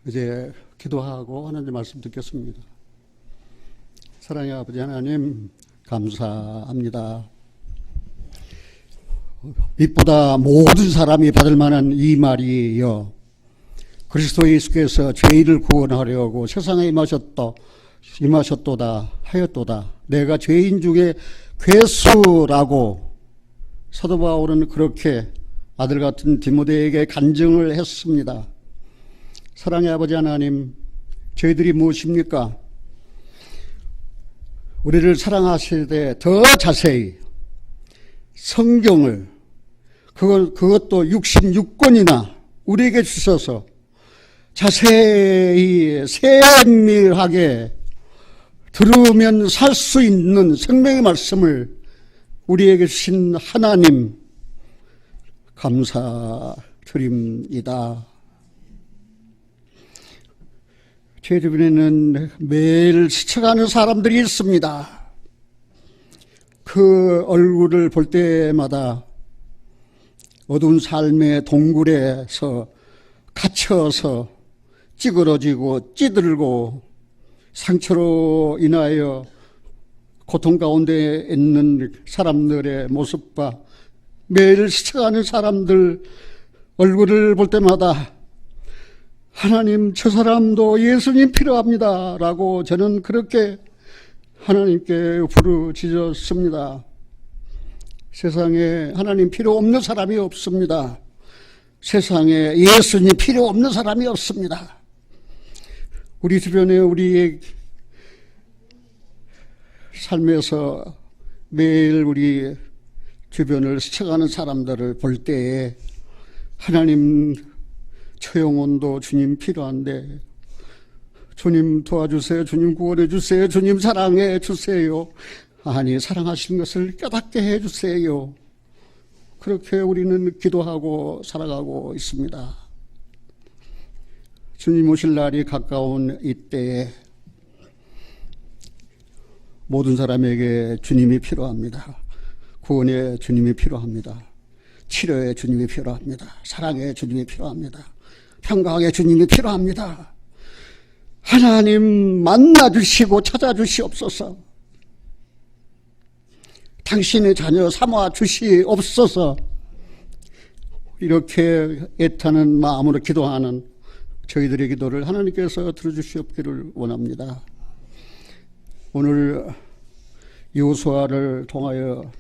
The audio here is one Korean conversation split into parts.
이제 기도하고 하나님 말씀 듣겠습니다. 사랑의 아버지 하나님, 감사합니다. 빛보다 모든 사람이 받을 만한 이 말이여, 그리스도 예수께서 죄인을 구원하려고 세상에 임하셨도다 하였도다. 내가 죄인 중에 괴수라고 사도 바울은 그렇게 아들 같은 디모데에게 간증을 했습니다. 사랑의 아버지 하나님, 저희들이 무엇입니까? 우리를 사랑하실 때 더 자세히 성경을, 그것도 66권이나 우리에게 주셔서 자세히 세밀하게 들으면 살 수 있는 생명의 말씀을 우리에게 주신 하나님, 감사드립니다. 제 주변에는 매일 스쳐가는 사람들이 있습니다. 그 얼굴을 볼 때마다 어두운 삶의 동굴에서 갇혀서 찌그러지고 찌들고 상처로 인하여 고통 가운데 있는 사람들의 모습과 매일 스쳐가는 사람들 얼굴을 볼 때마다 하나님, 저 사람도 예수님 필요합니다 라고 저는 그렇게 하나님께 부르짖었습니다. 세상에 하나님 필요 없는 사람이 없습니다. 세상에 예수님 필요 없는 사람이 없습니다. 우리 주변에 우리의 삶에서 매일 우리 주변을 스쳐가는 사람들을 볼 때에 하나님, 저 영혼도 주님 필요한데 주님 도와주세요. 주님 구원해 주세요. 주님 사랑해 주세요. 아니, 사랑하시는 것을 깨닫게 해 주세요. 그렇게 우리는 기도하고 살아가고 있습니다. 주님 오실 날이 가까운 이때에 모든 사람에게 주님이 필요합니다. 구원의 주님이 필요합니다. 치료의 주님이 필요합니다. 사랑의 주님이 필요합니다. 평강의 주님이 필요합니다. 하나님 만나주시고 찾아주시옵소서. 당신의 자녀 삼아 주시옵소서. 이렇게 애타는 마음으로 기도하는 저희들의 기도를 하나님께서 들어주시옵기를 원합니다. 오늘 여호수아서를 통하여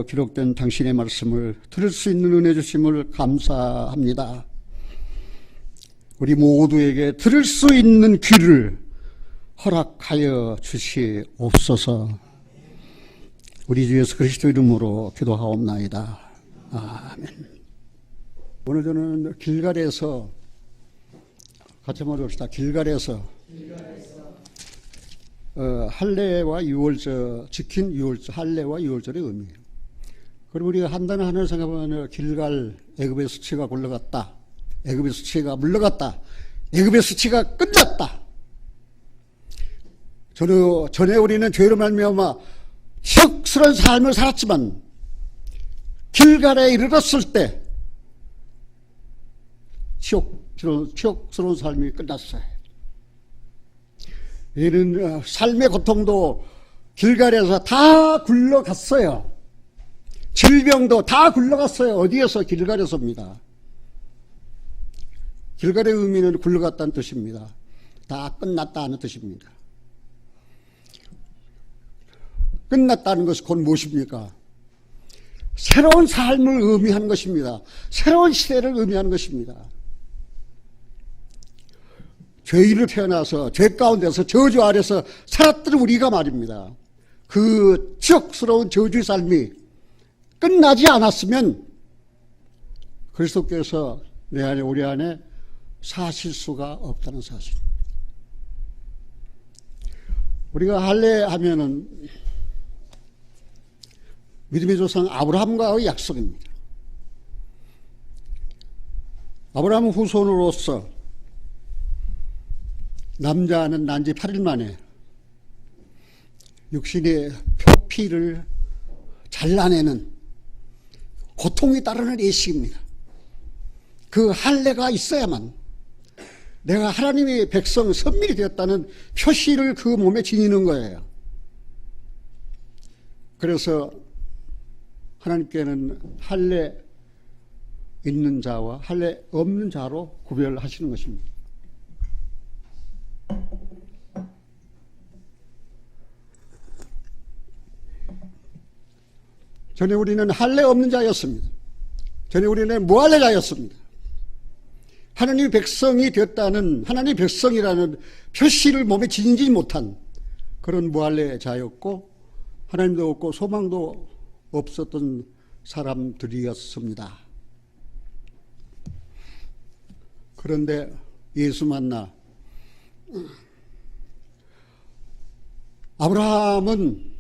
기록된 당신의 말씀을 들을 수 있는 은혜 주심을 감사합니다. 우리 모두에게 들을 수 있는 귀를 허락하여 주시옵소서. 우리 주 예수 그리스도 이름으로 기도하옵나이다. 아멘. 오늘 저는 길갈에서 같이 한번 봅시다. 길갈에서 할례와 유월절, 지킨 유월절, 할례와 유월절의 의미예요. 그리고 우리가 한다는 하늘 생각하면 길갈, 애굽의 수치가 굴러갔다, 애굽의 수치가 물러갔다, 애굽의 수치가 끝났다. 전에 우리는 죄로 말미암아 치욕스러운 삶을 살았지만 길갈에 이르렀을 때 치욕스러운 삶이 끝났어요. 이는 삶의 고통도 길갈에서 다 굴러갔어요. 질병도 다 굴러갔어요. 어디에서? 길갈에서입니다. 길갈의 의미는 굴러갔다는 뜻입니다. 다 끝났다는 뜻입니다. 끝났다는 것이 곧 무엇입니까? 새로운 삶을 의미하는 것입니다. 새로운 시대를 의미하는 것입니다. 죄인으로 태어나서 죄 가운데서 저주 아래서 살았던 우리가 말입니다. 그 치욕스러운 저주의 삶이 끝나지 않았으면 그리스도께서 내 안에 우리 안에 사실 수가 없다는 사실입니다. 우리가 할례하면은 믿음의 조상 아브라함과의 약속입니다. 아브라함 후손으로서 남자는 난 지 8일 만에 육신의 표피를 잘라내는 고통이 따르는 예식입니다. 그 할례가 있어야만 내가 하나님의 백성 선민이 되었다는 표시를 그 몸에 지니는 거예요. 그래서 하나님께는 할례 있는 자와 할례 없는 자로 구별하시는 것입니다. 전에 우리는 할례 없는 자였습니다. 전에 우리는 무할례자였습니다. 하나님의 백성이 되었다는, 하나님의 백성이라는 표시를 몸에 지니지 못한 그런 무할례자였고 하나님도 없고 소망도 없었던 사람들이었습니다. 그런데 예수 만나 아브라함은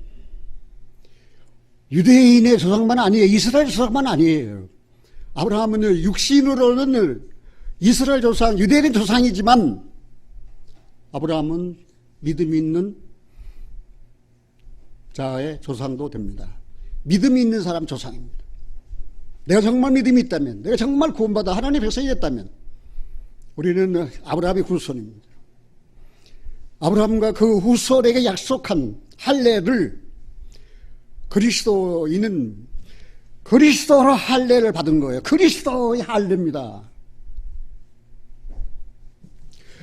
유대인의 조상만 아니에요. 이스라엘 조상만 아니에요. 아브라함은 육신으로는 이스라엘 조상, 유대인 조상이지만 아브라함은 믿음이 있는 자의 조상도 됩니다. 믿음이 있는 사람 조상입니다. 내가 정말 믿음이 있다면, 내가 정말 구원받아 하나님의 백성이 됐다면 우리는 아브라함의 후손입니다. 아브라함과 그 후손에게 약속한 할례를 그리스도인은 그리스도로 할례를 받은 거예요. 그리스도의 할례입니다.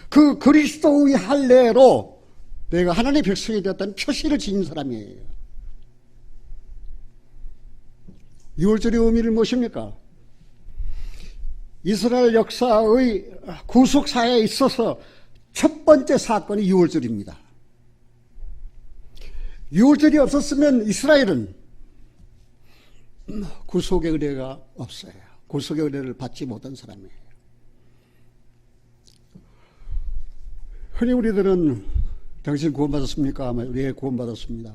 그 그리스도의 할례로 내가 하나님의 백성이 되었다는 표시를 지닌 사람이에요. 유월절의 의미를 무엇입니까? 이스라엘 역사의 구속사에 있어서 첫 번째 사건이 유월절입니다. 유월절이 없었으면 이스라엘은 구속의 의뢰가 없어요. 구속의 의뢰를 받지 못한 사람이에요. 흔히 우리들은 당신 구원받았습니까? 예, 구원받았습니다.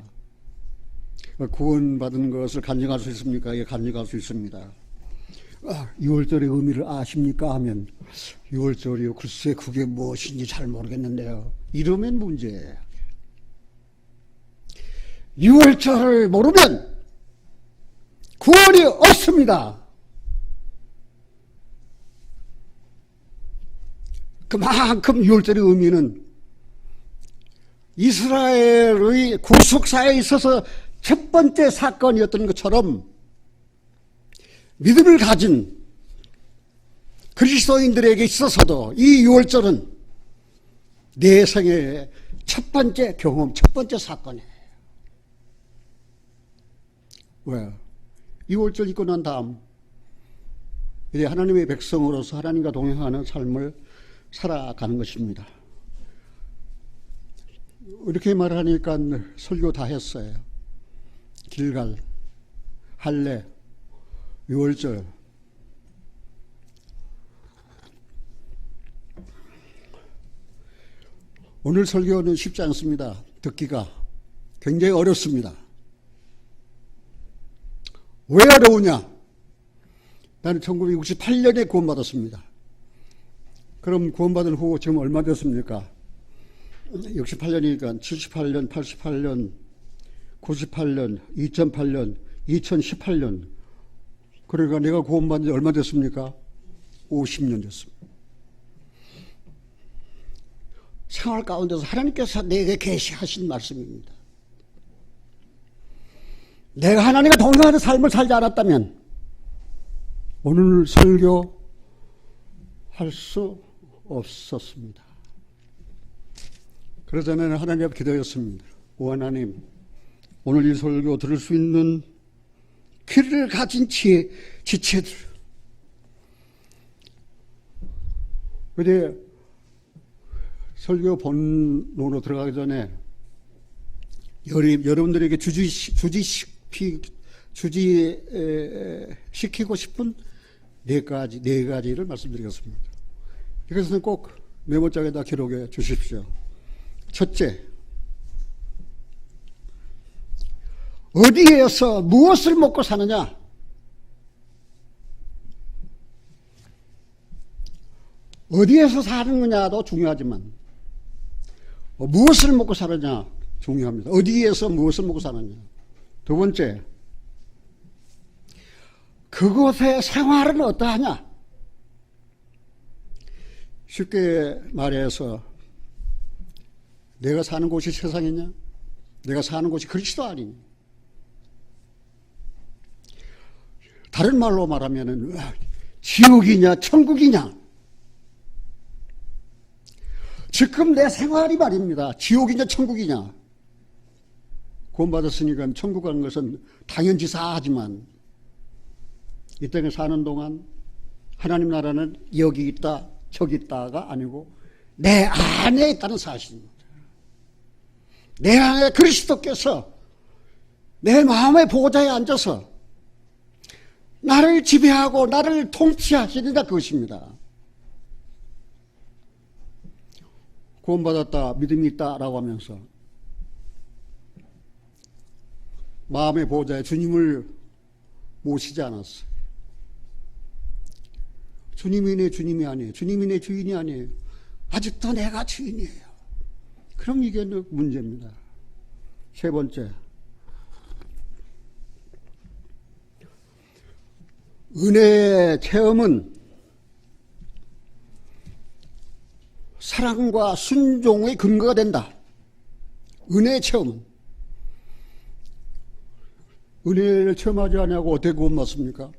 구원받은 것을 간증할 수 있습니까? 예, 간증할 수 있습니다. 유월절의 의미를 아십니까? 하면 유월절이요, 글쎄 그게 무엇인지 잘 모르겠는데요. 이러면 문제예요. 유월절을 모르면 구원이 없습니다. 그만큼 유월절의 의미는 이스라엘의 구속사에 있어서 첫 번째 사건이었던 것처럼 믿음을 가진 그리스도인들에게 있어서도 이 유월절은 내 생애의 첫 번째 경험, 첫 번째 사건이에요. 왜? 유월절 있고 난 다음 이제 하나님의 백성으로서 하나님과 동행하는 삶을 살아가는 것입니다. 이렇게 말하니까 설교 다 했어요. 길갈, 할례, 유월절. 오늘 설교는 쉽지 않습니다. 듣기가 굉장히 어렵습니다. 왜 어려우냐? 나는 1968년에 구원받았습니다. 그럼 구원받은 후 지금 얼마 됐습니까? 68년이니까 78년, 88년, 98년, 2008년, 2018년. 그러니까 내가 구원받은 지 얼마 됐습니까? 50년 됐습니다. 생활 가운데서 하나님께서 내게 계시하신 말씀입니다. 내가 하나님과 동행하는 삶을 살지 않았다면 오늘 설교 할 수 없었습니다. 그래서 저는 하나님 앞에 기도했습니다. 오 하나님, 오늘 이 설교 들을 수 있는 귀를 가진 지체들, 어제 설교 본론으로 들어가기 전에 여러분들에게 주지시키고 싶은 네 가지를 말씀드리겠습니다. 이것은 꼭 메모장에다 기록해 주십시오. 첫째, 어디에서 무엇을 먹고 사느냐? 어디에서 사는 거냐도 중요하지만 무엇을 먹고 사느냐 중요합니다. 어디에서 무엇을 먹고 사느냐. 두 번째, 그곳의 생활은 어떠하냐? 쉽게 말해서 내가 사는 곳이 세상이냐? 내가 사는 곳이 그리스도 아니냐? 다른 말로 말하면은 지옥이냐 천국이냐? 지금 내 생활이 말입니다. 지옥이냐 천국이냐? 구원받았으니까 천국 가는 것은 당연지사하지만 이 땅에 사는 동안 하나님 나라는 여기 있다 저기 있다가 아니고 내 안에 있다는 사실입니다. 내 안에 그리스도께서 내 마음의 보좌에 앉아서 나를 지배하고 나를 통치하시리라 그것입니다. 구원받았다 믿음이 있다라고 하면서 마음의 보좌에 주님을 모시지 않았어요. 주님이 내 주님이 아니에요. 주님이 내 주인이 아니에요. 아직도 내가 주인이에요. 그럼 이게 문제입니다. 세 번째, 은혜의 체험은 사랑과 순종의 근거가 된다. 은혜의 체험은. 은혜를 체험하지 않냐고 어떻게 구원받습니까?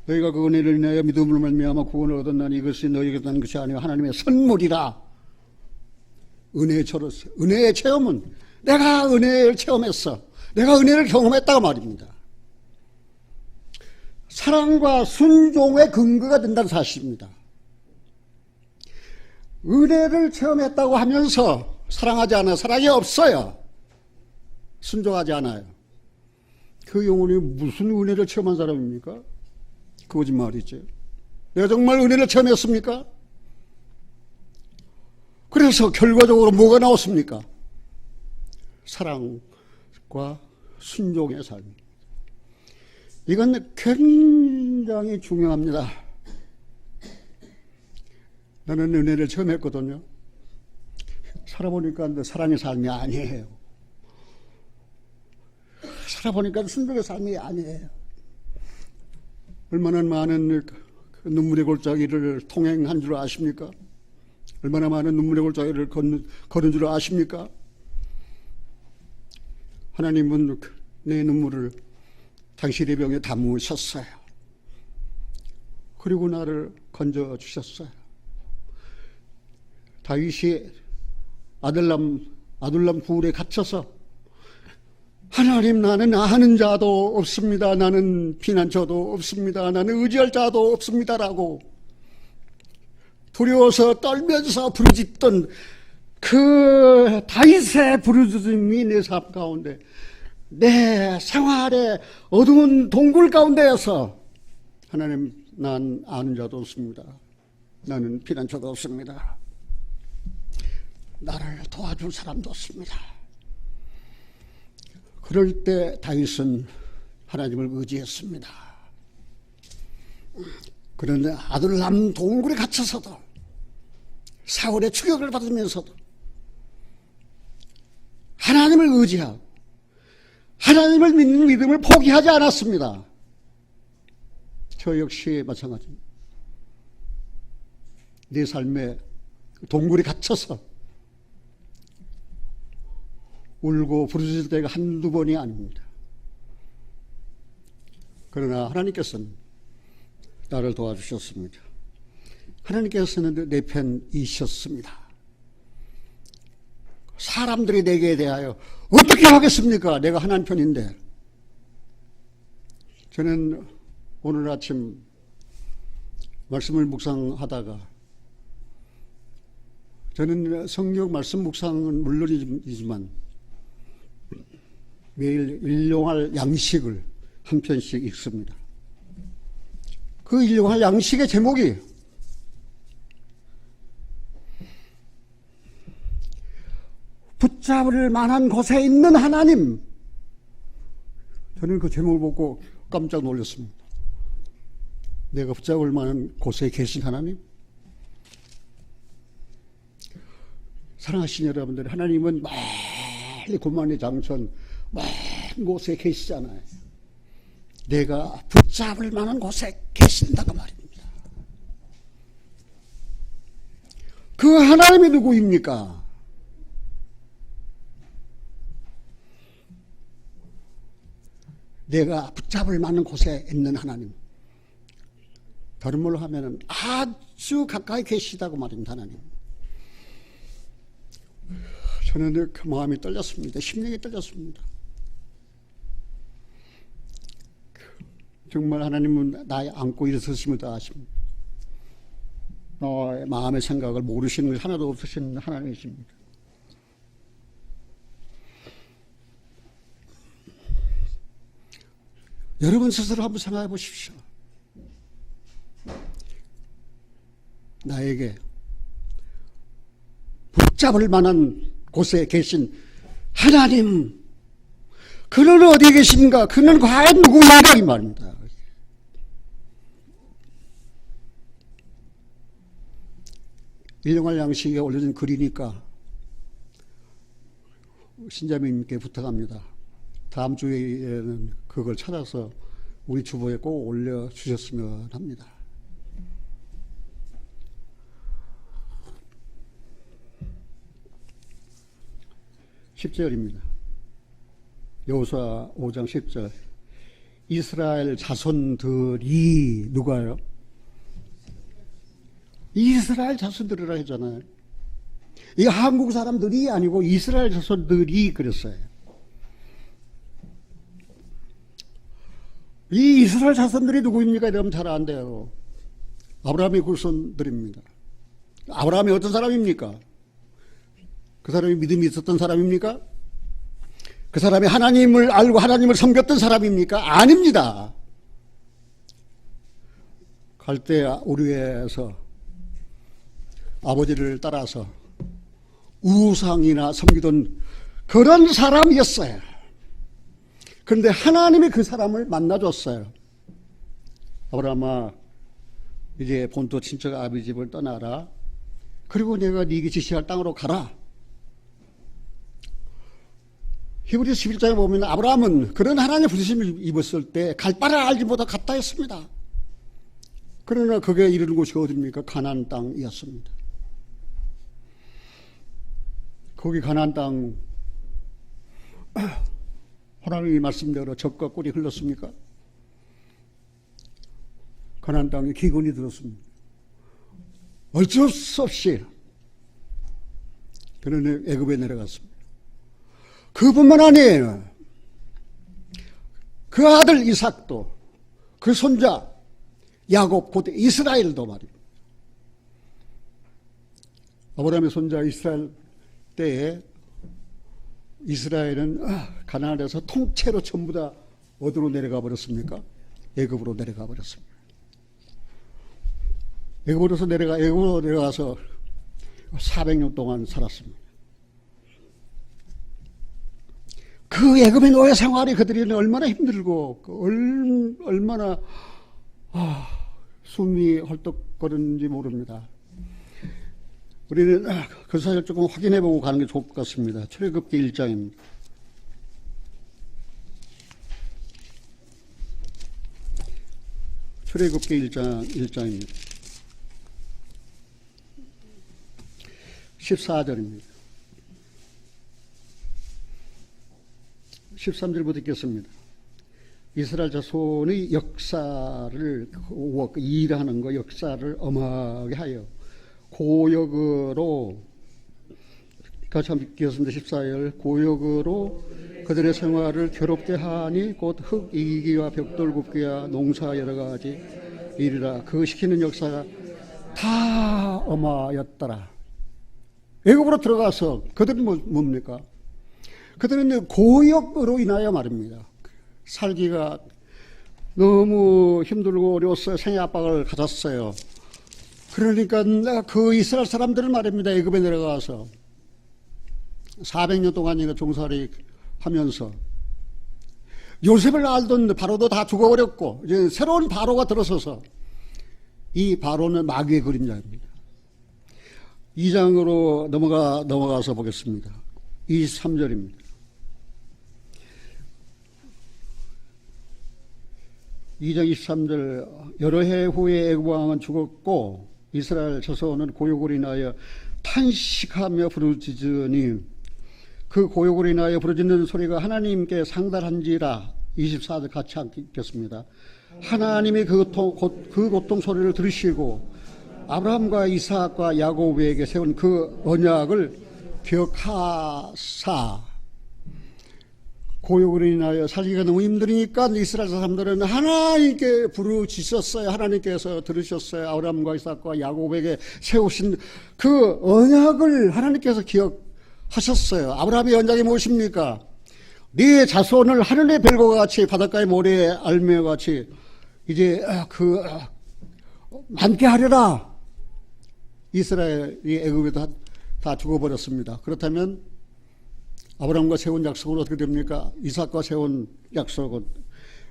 너희가 그 은혜를 인하여 믿음으로 말미암아 구원을 얻었나니 이것이 너희에게 난 것이 아니요 하나님의 선물이라. 은혜의 체험을. 은혜의 체험은 내가 은혜를 체험했어. 내가 은혜를 경험했다고 말입니다. 사랑과 순종의 근거가 된다는 사실입니다. 은혜를 체험했다고 하면서 사랑하지 않아요. 사랑이 없어요. 순종하지 않아요. 그 영혼이 무슨 은혜를 체험한 사람입니까? 거짓말이죠. 내가 정말 은혜를 체험했습니까? 그래서 결과적으로 뭐가 나왔습니까? 사랑과 순종의 삶. 이건 굉장히 중요합니다. 나는 은혜를 처음 했거든요. 살아보니까 사랑의 삶이 아니에요. 살아보니까 순종의 삶이 아니에요. 얼마나 많은 눈물의 골짜기를 통행한 줄 아십니까? 얼마나 많은 눈물의 골짜기를 걸은 줄 아십니까? 하나님은 내 눈물을 당신의 병에 담으셨어요. 그리고 나를 건져주셨어요. 다윗이 아둘람 굴에 갇혀서 하나님 나는 아는 자도 없습니다. 나는 피난처도 없습니다. 나는 의지할 자도 없습니다라고 두려워서 떨면서 부르짖던 그 다윗의 부르짖음이 내 삶 가운데 내 생활의 어두운 동굴 가운데에서 하나님 난 아는 자도 없습니다. 나는 피난처도 없습니다. 나를 도와줄 사람도 없습니다. 그럴 때 다윗은 하나님을 의지했습니다. 그런데 아둘람 동굴에 갇혀서도 사울의 추격을 받으면서도 하나님을 의지하고 하나님을 믿는 믿음을 포기하지 않았습니다. 저 역시 마찬가지입니다. 내 삶의 동굴에 갇혀서 울고 부르짖을 때가 한두 번이 아닙니다. 그러나 하나님께서는 나를 도와주셨습니다. 하나님께서는 내 편이셨습니다. 사람들이 내게 대하여 어떻게 하겠습니까? 내가 하나님 편인데. 저는 오늘 아침 말씀을 묵상하다가 저는 성경 말씀 묵상은 물론이지만 매일 일용할 양식을 한 편씩 읽습니다. 그 일용할 양식의 제목이 붙잡을 만한 곳에 있는 하나님. 저는 그 제목을 보고 깜짝 놀랐습니다. 내가 붙잡을 만한 곳에 계신 하나님? 사랑하시는 여러분들, 하나님은 멀리 고만의 장천 먼 곳에 계시잖아요. 내가 붙잡을 만한 곳에 계신다고 말입니다. 그 하나님이 누구입니까? 내가 붙잡을 만한 곳에 있는 하나님. 다른 말로 하면 아주 가까이 계시다고 말입니다. 하나님. 저는 그 마음이 떨렸습니다. 심령이 떨렸습니다. 정말 하나님은 나의 안고 일어서심을 다하십니다. 너의 마음의 생각을 모르시는 것이 하나도 없으신 하나님이십니다. 여러분 스스로 한번 생각해 보십시오. 나에게 붙잡을 만한 곳에 계신 하나님, 그는 어디에 계신가? 그는 과연 누구인가? 이 말입니다. 일용할 양식에 올려진 글이니까 신자매님께 부탁합니다. 다음 주에는 그걸 찾아서 우리 주보에 꼭 올려주셨으면 합니다. (10절입니다) 여호수아 5장 10절. 이스라엘 자손들이 누가요? 이스라엘 자손들이라 했잖아요. 이 한국 사람들이 아니고 이스라엘 자손들이 그랬어요. 이 이스라엘 자손들이 누구입니까? 이러면 잘 안 돼요. 아브라함의 후손들입니다. 아브라함이 어떤 사람입니까? 그 사람이 믿음이 있었던 사람입니까? 그 사람이 하나님을 알고 하나님을 섬겼던 사람입니까? 아닙니다. 갈대아 우르에서 아버지를 따라서 우상이나 섬기던 그런 사람이었어요. 그런데 하나님이 그 사람을 만나줬어요. 아브라함아, 이제 본토 친척 아버지 집을 떠나라. 그리고 내가 네게 지시할 땅으로 가라. 히브리서 11장에 보면 아브라함은 그런 하나님의 부르심을 입었을 때 갈 바를 알지 못하고 갔다 했습니다. 그러나 그게 이르는 곳이 어디입니까? 가나안 땅이었습니다. 거기 가나안 땅 하나님의 말씀대로 젖과 꿀이 흘렀습니까? 가나안 땅에 기근이 들었습니다. 어쩔 수 없이 그는 애굽에 내려갔습니다. 그뿐만 아니에요. 그 아들 이삭도, 그 손자 야곱, 곧 이스라엘도 말입니다. 아브라함의 손자 이스라엘 때에 이스라엘은 가나안에서 통째로 전부 다 어디로 내려가 버렸습니까? 애굽으로 내려가 버렸습니다. 애굽으로 내려가서 400년 동안 살았습니다. 그 애굽의 노예 생활이 그들이 얼마나 힘들고 얼마나 숨이 헐떡거리는지 모릅니다. 우리는 그 사실 조금 확인해보고 가는 게 좋을 것 같습니다. 출애굽기 1장입니다. 출애굽기 1장입니다. 14절입니다. 13절부터 읽겠습니다. 이스라엘 자손의 역사를, 일하는 거, 역사를 엄하게 하여 고역으로, 같이 한번 읽겠습니다. 14절. 고역으로 그들의 생활을 괴롭게 하니 곧 흙 이기기와 벽돌 굽기와 농사 여러 가지 일이라. 그 시키는 역사가 다 엄하였더라. 애굽으로 들어가서 그들은 뭡니까? 그들은 고역으로 인하여 말입니다. 살기가 너무 힘들고 어려웠어요. 생애 압박을 가졌어요. 그러니까 그 이스라엘 사람들을 말입니다. 애굽에 내려가서 400년 동안 종살이 하면서 요셉을 알던 바로도 다 죽어버렸고 이제 새로운 바로가 들어서서 이 바로는 마귀의 그림자입니다. 2장으로 넘어가서 보겠습니다. 23절입니다. 2장 23절. 여러 해 후에 애굽 왕은 죽었고 이스라엘 자손은 고욕을 인하여 탄식하며 부르짖으니 그 고욕을 인하여 부르짖는 소리가 하나님께 상달한지라. 24절 같이 읽겠습니다. 하나님이 그 고통 소리를 들으시고 아브라함과 이삭과 야곱에게 세운 그 언약을 기억하사. 고욕으로 인하여 살기가 너무 힘드니까 이스라엘 사람들은 하나님께 부르짖었어요. 하나님께서 들으셨어요. 아브라함과 이삭과 야곱에게 세우신 그 언약을 하나님께서 기억하셨어요. 아브라함의 언약이 무엇입니까? 네 자손을 하늘의 별과 같이 바닷가의 모래의 알매와 같이 이제 많게 하려라. 이스라엘이 애굽에 다 죽어버렸습니다. 그렇다면 아브라함과 세운 약속은 어떻게 됩니까? 이삭과 세운 약속은,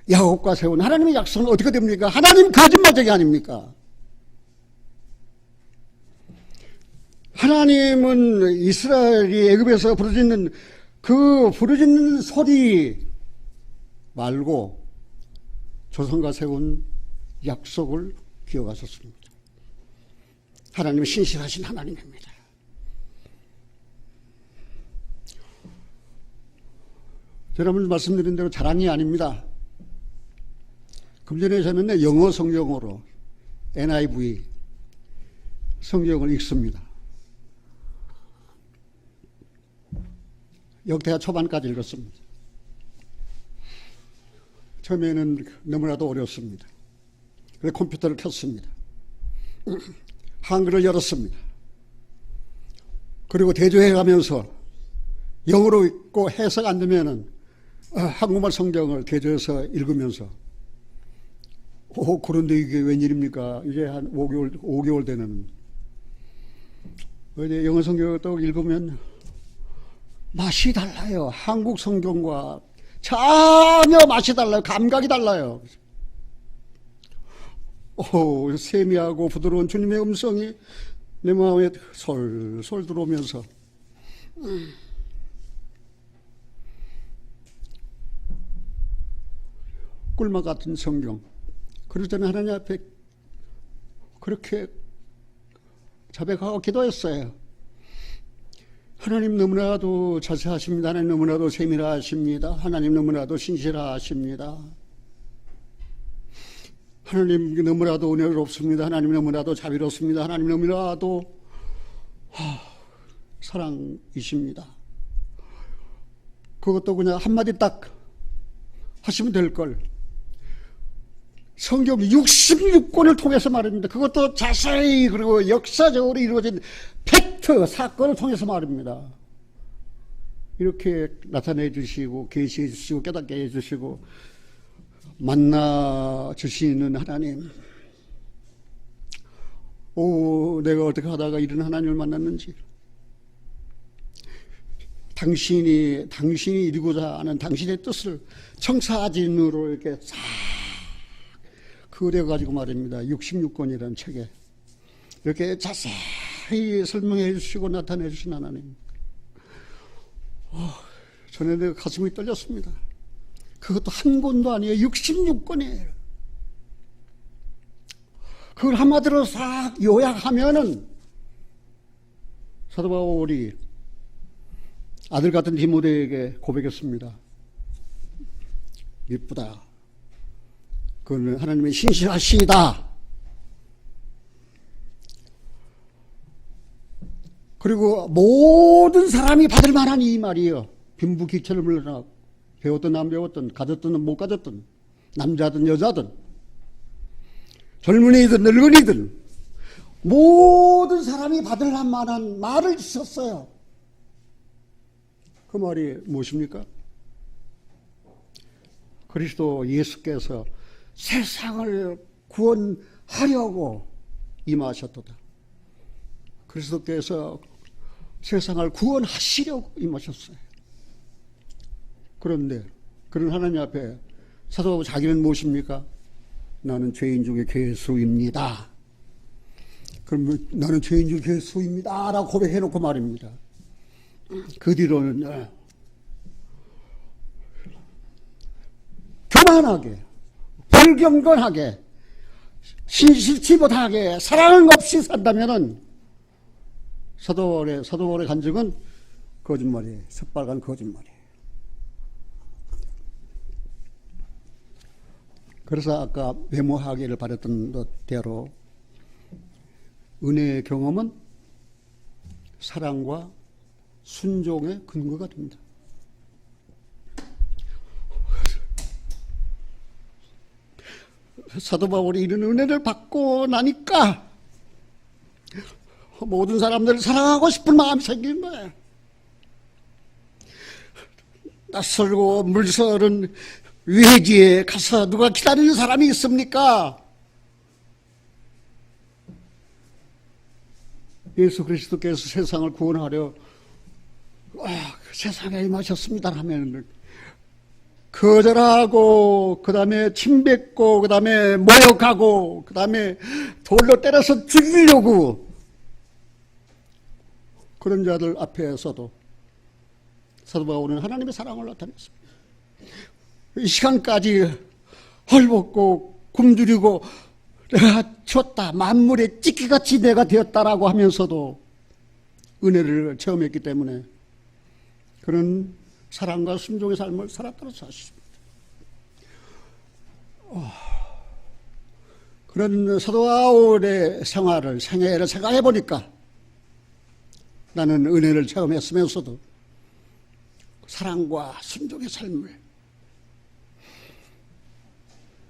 야곱과 세운 하나님의 약속은 어떻게 됩니까? 하나님 거짓말쟁이 아닙니까? 하나님은 이스라엘이 애굽에서 부르짖는 그 부르짖는 소리 말고 조상과 세운 약속을 기억하셨습니다. 하나님은 신실하신 하나님입니다. 여러분 말씀드린 대로 자랑이 아닙니다. 금전에 저는 영어 성경으로 NIV 성경을 읽습니다. 역대하 초반까지 읽었습니다. 처음에는 너무나도 어렵습니다. 그래서 컴퓨터를 켰습니다. 한글을 열었습니다. 그리고 대조해 가면서 영어로 읽고 해석 안 되면은 한국말 성경을 대조해서 읽으면서 그런데 이게 웬일입니까? 이제 한 5개월 되는 이제 영어 성경을 또 읽으면 맛이 달라요. 한국 성경과 전혀 맛이 달라요. 감각이 달라요. 세미하고 부드러운 주님의 음성이 내 마음에 솔솔 들어오면서 꿀맛 같은 성경. 그럴 때는 하나님 앞에 그렇게 자백하고 기도했어요. 하나님 너무나도 자세하십니다. 하나님 너무나도 세밀하십니다. 하나님 너무나도 신실하십니다. 하나님 너무나도 은혜롭습니다. 하나님 너무나도 자비롭습니다. 하나님 너무나도 사랑이십니다. 그것도 그냥 한마디 딱 하시면 될 걸. 성경 66권을 통해서 말입니다. 그것도 자세히 그리고 역사적으로 이루어진 팩트, 사건을 통해서 말입니다. 이렇게 나타내 주시고 계시해 주시고 깨닫게 해 주시고 만나 주시는 하나님. 내가 어떻게 하다가 이런 하나님을 만났는지. 당신이 이루고자 하는 당신의 뜻을 청사진으로 이렇게 싹 그려가지고 말입니다. 66권이라는 책에 이렇게 자세히 설명해 주시고 나타내 주신 하나님. 전에 내가 가슴이 떨렸습니다. 그것도 한 권도 아니에요. 66권이에요. 그걸 한마디로 싹 요약하면은 사도 바울이 아들 같은 디모데에게 고백했습니다. 이쁘다. 그는 하나님의 신실하시다. 그리고 모든 사람이 받을 만한 이 말이에요. 빈부귀천을 물러나 배웠든 안 배웠든 가졌든 못 가졌든 남자든 여자든 젊은이든 늙은이든 모든 사람이 받을 만한 말을 주셨어요. 그 말이 무엇입니까? 그리스도 예수께서 세상을 구원하려고 임하셨도다. 그리스도께서 세상을 구원하시려고 임하셨어요. 그런데 그런 하나님 앞에 사도 바울 자기는 무엇입니까? 나는 죄인 중에 괴수입니다. 그럼 나는 죄인 중에 괴수입니다 라고 고백해놓고 말입니다. 그 뒤로는 교만하게 불경건하게 신실치 못하게 사랑 없이 산다면은 사도바울의 간증은 거짓말이에요. 새빨간 거짓말이에요. 그래서 아까 메모하기를 바랬던 대로 은혜의 경험은 사랑과 순종의 근거가 됩니다. 사도 바울이 이런 은혜를 받고 나니까 모든 사람들을 사랑하고 싶은 마음이 생기는 거예요. 낯설고 물서른 외지에 가서 누가 기다리는 사람이 있습니까? 예수 그리스도께서 세상을 구원하려 세상에 임하셨습니다 하면 거절하고 그 다음에 침뱉고 그 다음에 모욕하고 그 다음에 돌로 때려서 죽이려고 그런 자들 앞에서도 사도 바울은 하나님의 사랑을 나타냈습니다. 이 시간까지 헐벗고 굶주리고 내가 졌다 만물의 찢기같이 내가 되었다라고 하면서도 은혜를 체험했기 때문에 그런 사랑과 순종의 삶을 살았다고 사실입니다. 그런 사도 바울의 생애를 생각해 보니까 나는 은혜를 체험했으면서도 사랑과 순종의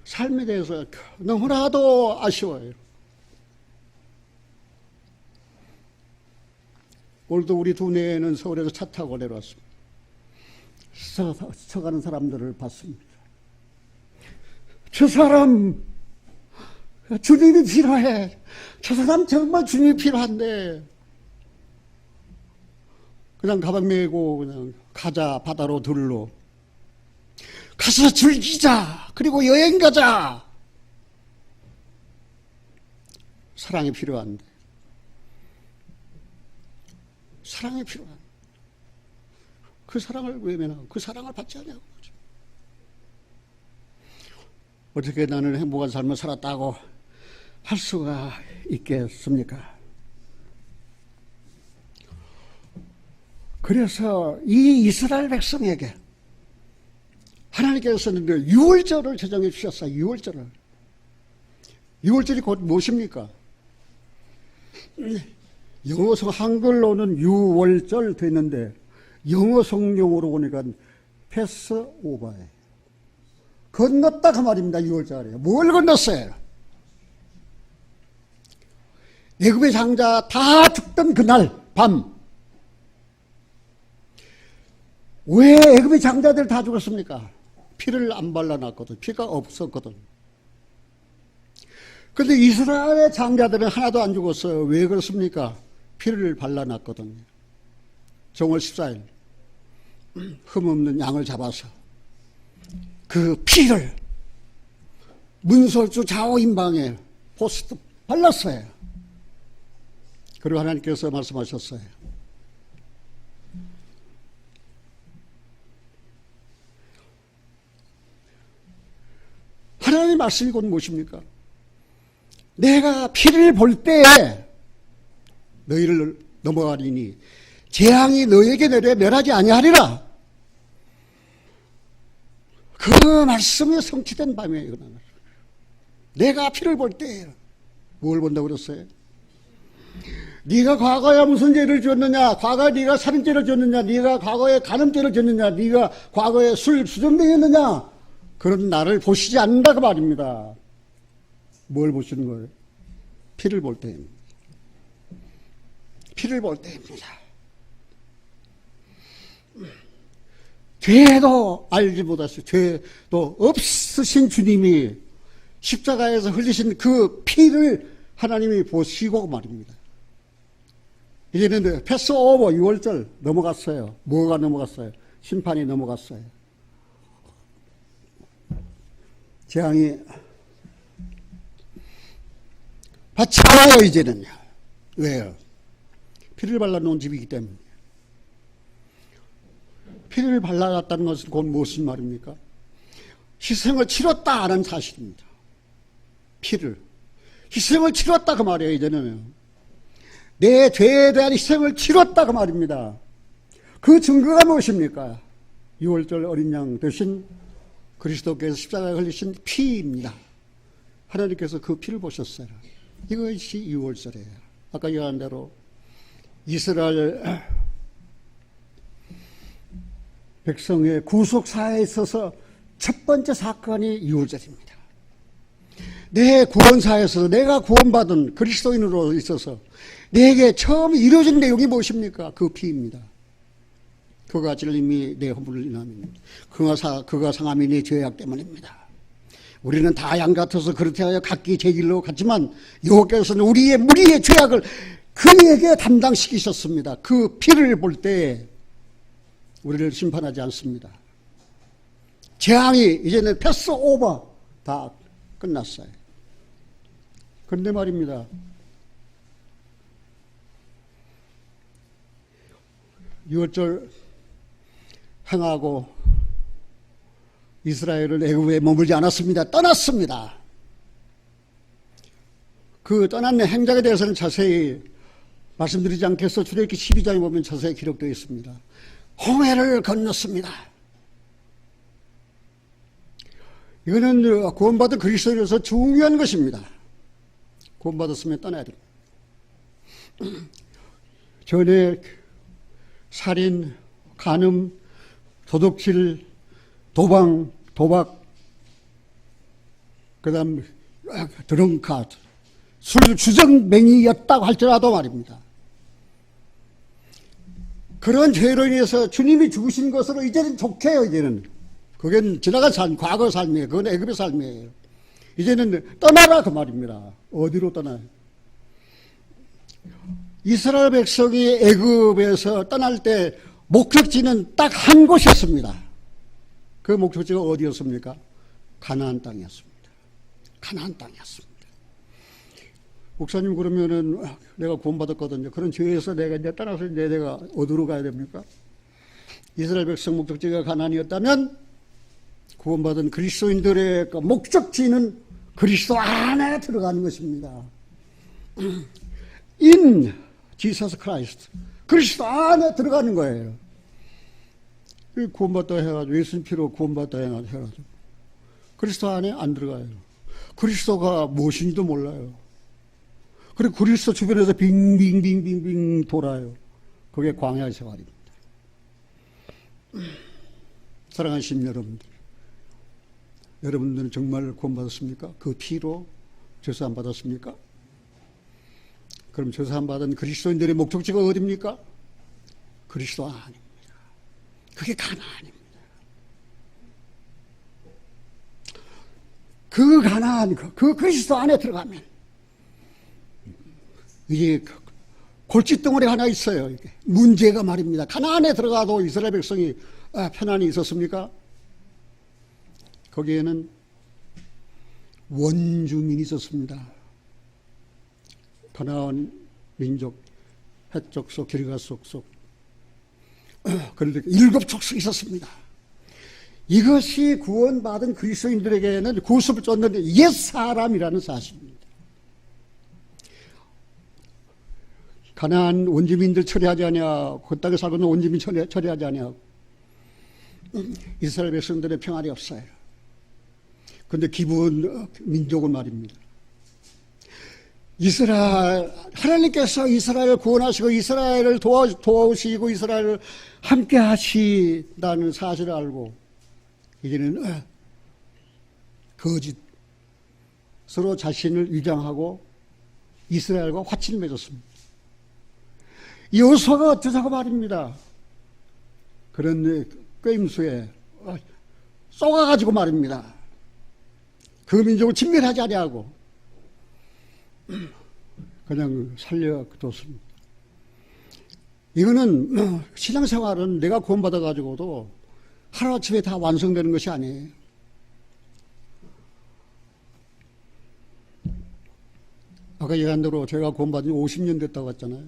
삶에 대해서 너무나도 아쉬워요. 오늘도 우리 두뇌는 서울에서 차 타고 내려왔습니다. 스쳐가는 사람들을 봤습니다. 저 사람 주님이 필요해. 저 사람 정말 주님이 필요한데 그냥 가방 메고 그냥 가자 바다로 들러 가서 즐기자 그리고 여행 가자. 사랑이 필요한데 사랑이 필요한 그 사랑을 외면하고 그 사랑을 받지 않냐고 그러죠. 어떻게 나는 행복한 삶을 살았다고 할 수가 있겠습니까? 그래서 이 이스라엘 백성에게 하나님께서는 유월절을 제정해 주셨어요. 유월절을. 유월절이 곧 무엇입니까? 영어성 한글로는 유월절 됐는데 영어 성경으로 보니까 패스오버예요. 건넜다 그 말입니다. 유월절이에요. 뭘 건넜어요? 애굽의 장자 다 죽던 그날 밤. 왜 애굽의 장자들 다 죽었습니까? 피를 안 발라놨거든. 피가 없었거든. 그런데 이스라엘의 장자들은 하나도 안 죽었어요. 왜 그렇습니까? 피를 발라놨거든요. 정월 14일 흠없는 양을 잡아서 그 피를 문설주 좌우인방에 포스트 발랐어요. 그리고 하나님께서 말씀하셨어요. 하나님의 말씀이 곧 무엇입니까? 내가 피를 볼 때에 너희를 넘어가리니 재앙이 너에게 내려 멸하지 아니하리라. 그 말씀이 성취된 밤이에요. 내가 피를 볼 때 뭘 본다고 그랬어요? 네가 과거에 무슨 죄를 지었느냐? 과거에 네가 살인죄를 지었느냐? 네가 과거에 간음죄를 지었느냐? 네가 과거에 술 수전병이었느냐? 그런 나를 보시지 않는다 그 말입니다. 뭘 보시는 거예요? 피를 볼 때입니다. 피를 볼 때입니다. 죄도 알지 못하시고 죄도 없으신 주님이 십자가에서 흘리신 그 피를 하나님이 보시고 말입니다. 이제는 패스오버 6월절 넘어갔어요. 뭐가 넘어갔어요? 심판이 넘어갔어요. 재앙이 받지 않아요 이제는요. 왜요? 피를 발라놓은 집이기 때문에. 피를 발라놨다는 것은 곧 무슨 말입니까? 희생을 치렀다는 사실입니다. 피를. 희생을 치렀다 그 말이에요. 이제는 내 죄에 대한 희생을 치렀다 그 말입니다. 그 증거가 무엇입니까? 6월절 어린 양 대신 그리스도께서 십자가에 흘리신 피입니다. 하나님께서 그 피를 보셨어요. 이것이 6월절이에요. 아까 얘기한 대로 이스라엘 백성의 구속사에 있어서 첫 번째 사건이 6월절입니다. 내 구원사에서 내가 구원받은 그리스도인으로 있어서 내게 처음 이루어진 내용이 무엇입니까? 그 피입니다. 그가 찔림이 내 허물을 인함입니다. 그가 상함이 내 죄악 때문입니다. 우리는 다 양 같아서 그렇게 하여 각기 제 길로 갔지만 여호와께서는 우리의 무리의 죄악을 그에게 담당시키셨습니다. 그 피를 볼 때 우리를 심판하지 않습니다. 재앙이 이제는 패스 오버 다 끝났어요. 그런데 말입니다. 유월절 행하고 이스라엘은 애굽에 머물지 않았습니다. 떠났습니다. 그 떠난 행적에 대해서는 자세히 말씀드리지 않겠어. 출애굽기 12장에 보면 자세히 기록되어 있습니다. 홍해를 건넜습니다. 이거는 구원받은 그리스도인으로서 중요한 것입니다. 구원받았으면 떠나야 됩니다. 전에 살인, 간음, 도둑질, 도박, 그 다음 드렁카드, 술 주정맹이였다고 할지라도 말입니다. 그런 죄로 인해서 주님이 죽으신 것으로 이제는 좋게요. 이제는 그건 지나간 삶, 과거 삶이에요. 그건 애굽의 삶이에요. 이제는 떠나라 그 말입니다. 어디로 떠나요? 이스라엘 백성이 애굽에서 떠날 때 목적지는 딱 한 곳이었습니다. 그 목적지가 어디였습니까? 가나안 땅이었습니다. 가나안 땅이었습니다. 목사님 그러면은 내가 구원받았거든요. 그런 죄에서 내가 이제 떠나서 이제 내가 어디로 가야 됩니까? 이스라엘 백성 목적지가 가나안이었다면 구원받은 그리스도인들의 그 목적지는 그리스도 안에 들어가는 것입니다. In Jesus Christ. 그리스도 안에 들어가는 거예요. 구원받다 해가지고 예수님 피로 구원받다 해가지고 그리스도 안에 안 들어가요. 그리스도가 무엇인지도 몰라요. 그리고 그리스도 주변에서 빙빙빙빙빙 돌아요. 그게 광야의 생활입니다. 사랑하신 여러분들, 여러분들은 정말 구원받았습니까? 그 피로 죄사함 받았습니까? 그럼 죄사함 받은 그리스도인들의 목적지가 어디입니까? 그리스도 안입니다. 그게 가나안입니다. 그 가나안, 그 그리스도 안에 들어가면 이게 골칫덩어리 하나 있어요. 이게. 문제가 말입니다. 가나안에 들어가도 이스라엘 백성이 편안히 있었습니까? 거기에는 원주민이 있었습니다. 가나안 민족, 헷 족속, 기르가 족속, 그런데 7족속이 있었습니다. 이것이 구원받은 그리스도인들에게는 구습을 쫓는 옛사람이라는 사실입니다. 가나안 원주민들 처리하지 아니하고 그 땅에 살고 있는 원주민 처리하지 아니하고 이스라엘 백성들의 평안이 없어요. 그런데 기본 민족은 말입니다. 하나님께서 이스라엘을 구원하시고 이스라엘을 도우시고 이스라엘을 함께 하신다는 사실을 알고 이제는 거짓으로 자신을 위장하고 이스라엘과 화친을 맺었습니다. 여호수아가 어쩌자고 말입니다. 그런 꾀임수에 쏘아가지고 말입니다. 그 민족을 진멸하지 아니하고 그냥 살려뒀습니다. 이거는 신앙생활은 내가 구원받아가지고도 하루아침에 다 완성되는 것이 아니에요. 아까 얘기한 대로 제가 구원받은 지 50년 됐다고 했잖아요.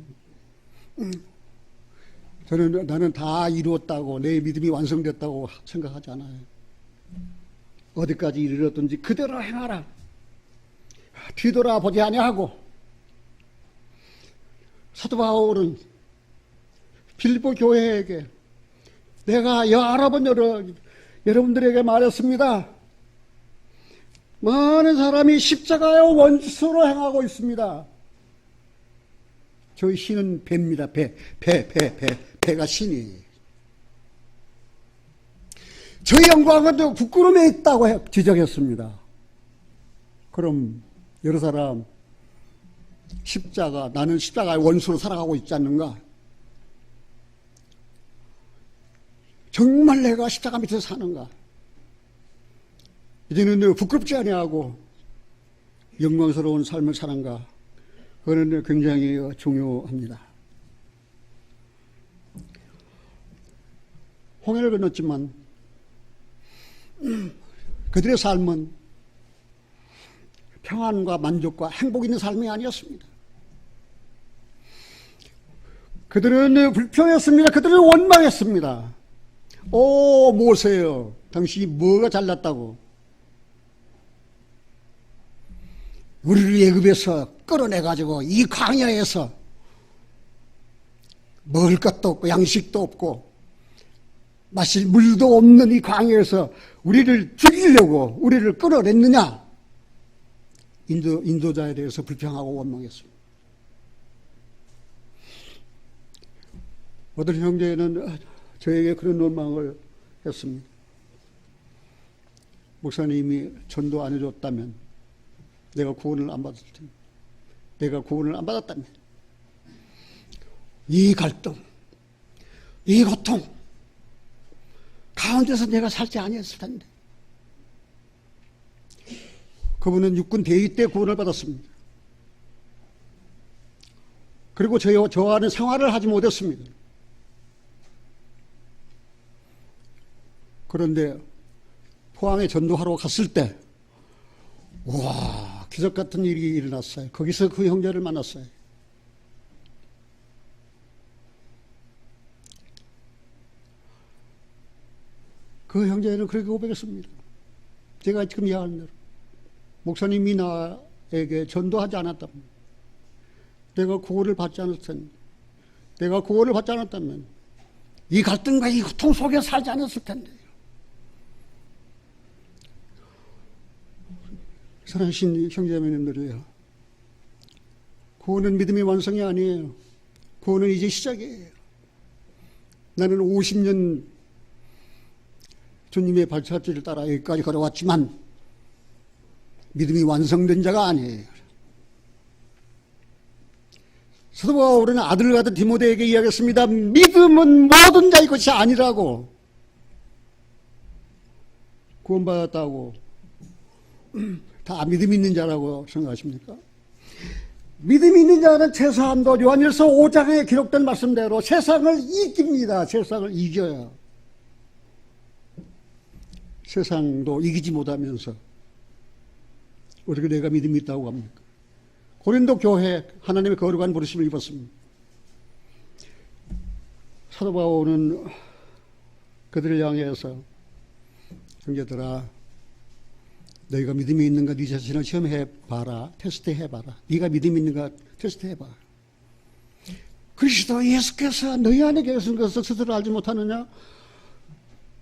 나는 다 이루었다고 내 믿음이 완성됐다고 생각하지 않아요. 어디까지 이르렀든지 그대로 행하라. 뒤돌아보지 아니하고 사도 바울은 빌립보 교회에게 내가 여러 번 여러분들에게 말했습니다. 많은 사람이 십자가의 원수로 행하고 있습니다. 저희 신은 배입니다. 배가 신이에요. 저희 영광은 부끄러움에 있다고 지적했습니다. 그럼 여러 사람 나는 십자가의 원수로 살아가고 있지 않는가? 정말 내가 십자가 밑에서 사는가? 이제는 부끄럽지 아니하고 영광스러운 삶을 사는가? 그거는 굉장히 중요합니다. 홍해를 건넜지만 그들의 삶은 평안과 만족과 행복 있는 삶이 아니었습니다. 그들은 불평했습니다. 그들은 원망했습니다. 오 모세여, 당신이 뭐가 잘났다고 우리를 애굽에서 끌어내가지고 이 광야에서 먹을 것도 없고 양식도 없고 마실 물도 없는 이 광야에서 우리를 죽이려고 우리를 끌어냈느냐? 인도자에 대해서 불평하고 원망했습니다. 어떤 형제는 저에게 그런 원망을 했습니다. 목사님이 전도 안 해줬다면 내가 구원을 안 받았을 텐데, 내가 구원을 안 받았다면 이 갈등, 이 고통 가운데서 내가 살지 아니했을 텐데. 그분은 육군 대위 때 구원을 받았습니다. 그리고 저와는 생활을 하지 못했습니다. 그런데 포항에 전도하러 갔을 때 와, 기적 같은 일이 일어났어요. 거기서 그 형제를 만났어요. 그 형제는 그렇게 고백했습니다. 제가 지금 이야기한 대로 목사님이 나에게 전도하지 않았다면, 내가 구원을 받지 않았을 텐데, 내가 구원을 받지 않았다면 이 갈등과 이 고통 속에 살지 않았을 텐데. 사랑하신 형제자매님들이요, 구원은 믿음의 완성이 아니에요. 구원은 이제 시작이에요. 나는 50년 주님의 발자취를 따라 여기까지 걸어왔지만 믿음이 완성된 자가 아니에요. 사도 바울은 아들 같은 디모데에게 이야기했습니다. 믿음은 모든 자의 것이 아니라고. 구원받았다고 다 믿음 있는 자라고 생각하십니까? 믿음 있는 자는 최소한도 요한일서 5장에 기록된 말씀대로 세상을 이깁니다. 세상을 이겨요. 세상도 이기지 못하면서 어떻게 내가 믿음이 있다고 합니까? 고린도 교회 하나님의 거룩한 부르심을 입었습니다. 사도 바울은 그들을 향해서 형제들아, 너희가 믿음이 있는가 네 자신을 시험해봐라. 테스트해봐라. 네가 믿음이 있는가 테스트해봐. 그리스도 예수께서 너희 안에 계신 것을 스스로 알지 못하느냐?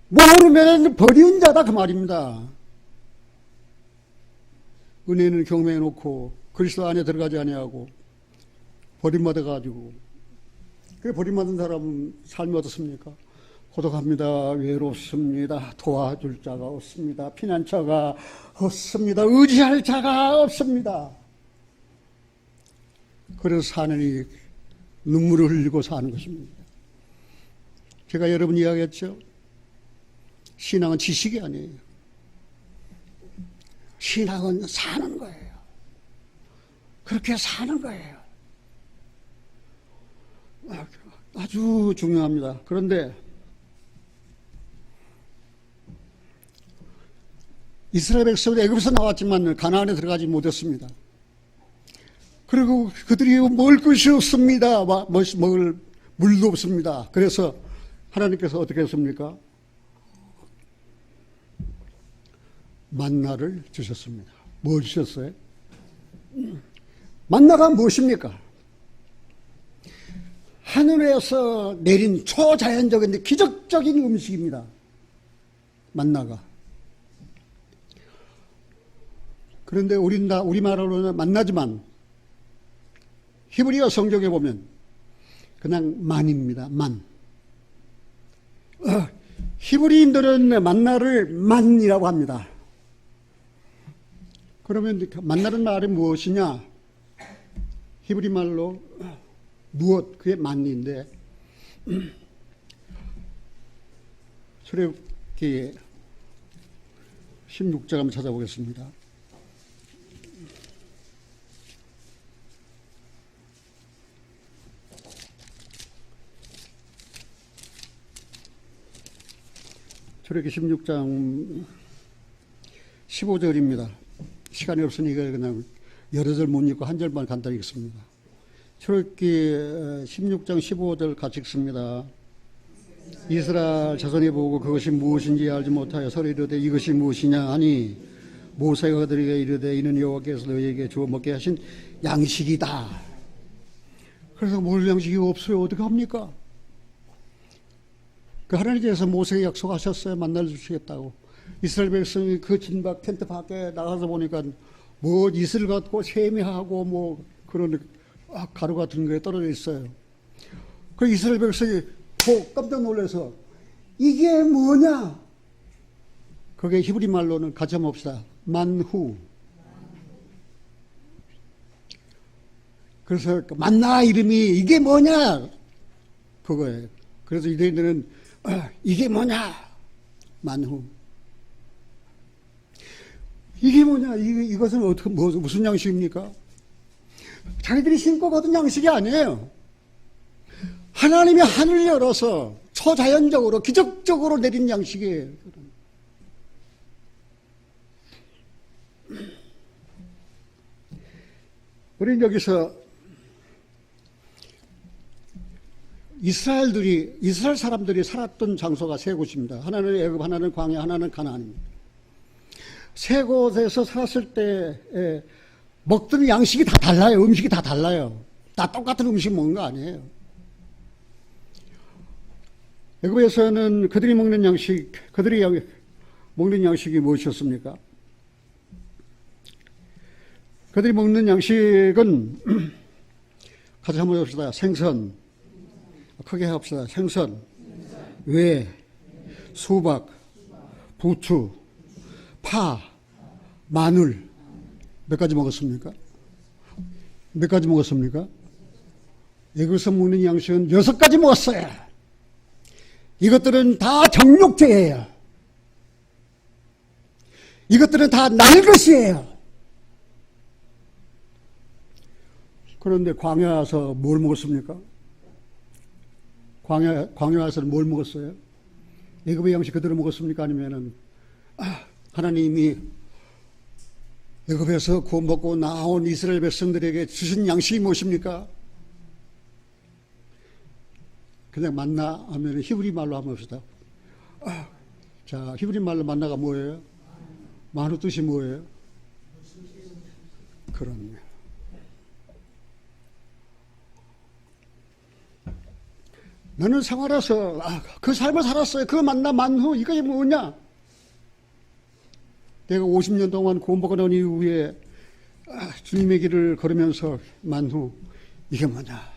모르면 버린 자다 그 말입니다. 은혜는 경매해 놓고 그리스도 안에 들어가지 아니하고 버림받아가지고, 그 버림받은 사람은 삶이 어떻습니까? 고독합니다. 외롭습니다. 도와줄 자가 없습니다. 피난처가 없습니다. 의지할 자가 없습니다. 그래서 사는 눈물을 흘리고 사는 것입니다. 제가 여러분 이야기했죠. 신앙은 지식이 아니에요. 신앙은 사는 거예요. 그렇게 사는 거예요. 아주 중요합니다. 그런데 이스라엘 백성은 애굽에서 나왔지만 가나안에 들어가지 못했습니다. 그리고 그들이 먹을 것이 없습니다. 먹을 물도 없습니다. 그래서 하나님께서 어떻게 했습니까? 만나를 주셨습니다. 뭘 주셨어요? 만나가 무엇입니까? 하늘에서 내린 초자연적인 기적적인 음식입니다. 만나가. 그런데 우리말로는 만나지만 히브리어 성경에 보면 그냥 만입니다. 만. 히브리인들은 만나를 만이라고 합니다. 그러면 만나는 말이 무엇이냐? 히브리 말로 무엇, 그게 만인데, 출애굽기 16장 한번 찾아보겠습니다. 출애굽기 16장 15절입니다. 시간이 없으니까 그냥 여러 절 못 읽고 한 절만 간단히 읽습니다. 출애굽기 16장 15절 같이 읽습니다. 이스라엘 자손이 보고 그것이 무엇인지 알지 못하여 서로 이르되 이것이 무엇이냐 하니 모세가 그들에게 이르되 이는 여호와께서 너희에게 주어 먹게 하신 양식이다. 그래서 먹을 양식이 없어요. 어떻게 합니까? 그 하나님께서 모세에게 약속하셨어요. 만나를 주시겠다고. 이스라엘 백성이 그 진박 텐트 밖에 나가서 보니까 뭐 이슬 같고 세미하고 뭐 그런 가루 같은 거에 떨어져 있어요. 그 이스라엘 백성이 깜짝 놀라서 이게 뭐냐? 그게 히브리 말로는 같이 한번 봅시다. 만후. 그래서 만나 이름이 이게 뭐냐? 그거예요. 그래서 이들은 이게 뭐냐? 만후. 이게 뭐냐? 이것은 어떻게, 무슨 양식입니까? 자기들이 신고 거둔 양식이 아니에요. 하나님이 하늘을 열어서 초자연적으로, 기적적으로 내린 양식이에요. 우리는 여기서 이스라엘 사람들이 살았던 장소가 세 곳입니다. 하나는 애굽, 하나는 광야, 하나는 가나안입니다. 세 곳에서 살았을 때 먹던 양식이 다 달라요. 음식이 다 달라요. 다 똑같은 음식 먹는 거 아니에요. 애굽에서는 그들이 먹는 양식이 무엇이었습니까? 그들이 먹는 양식은 같이 한번 해봅시다. 생선. 크게 해봅시다. 생선, 회, 수박, 부추, 파, 마늘. 몇 가지 먹었습니까? 몇 가지 먹었습니까? 애굽에서 먹는 양식은 6가지 먹었어요. 이것들은 다 정육제예요. 이것들은 다 날 것이에요. 그런데 광야에 와서 뭘 먹었습니까? 광야에 와서는 뭘 먹었어요? 애굽의 양식 그대로 먹었습니까? 아니면은 하나님이 애굽에서 구워 먹고 나온 이스라엘 백성들에게 주신 양식이 무엇입니까? 그냥 만나 하면 히브리 말로 한번 봅시다. 자, 히브리 말로 만나가 뭐예요? 만우 뜻이 뭐예요? 그렇네. 너는 생활해서 그 삶을 살았어요. 그 만나 만후 이게 뭐냐? 내가 50년 동안 구원받고 난 이후에 주님의 길을 걸으면서 만후 이게 뭐냐?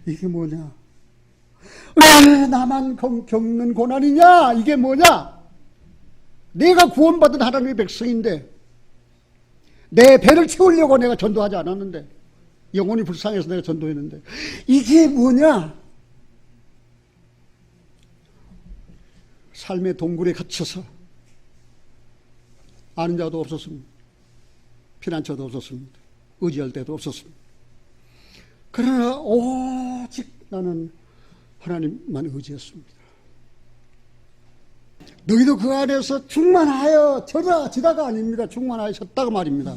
이게 뭐냐? 왜 나만 겪는 고난이냐? 이게 뭐냐? 내가 구원받은 하나님의 백성인데 내 배를 채우려고 내가 전도하지 않았는데 영혼이 불쌍해서 내가 전도했는데 이게 뭐냐? 삶의 동굴에 갇혀서 아는 자도 없었습니다. 피난처도 없었습니다. 의지할 데도 없었습니다. 그러나 오직 나는 하나님만 의지했습니다. 너희도 그 안에서 충만하여 지다가 아닙니다. 충만하셨다고 말입니다.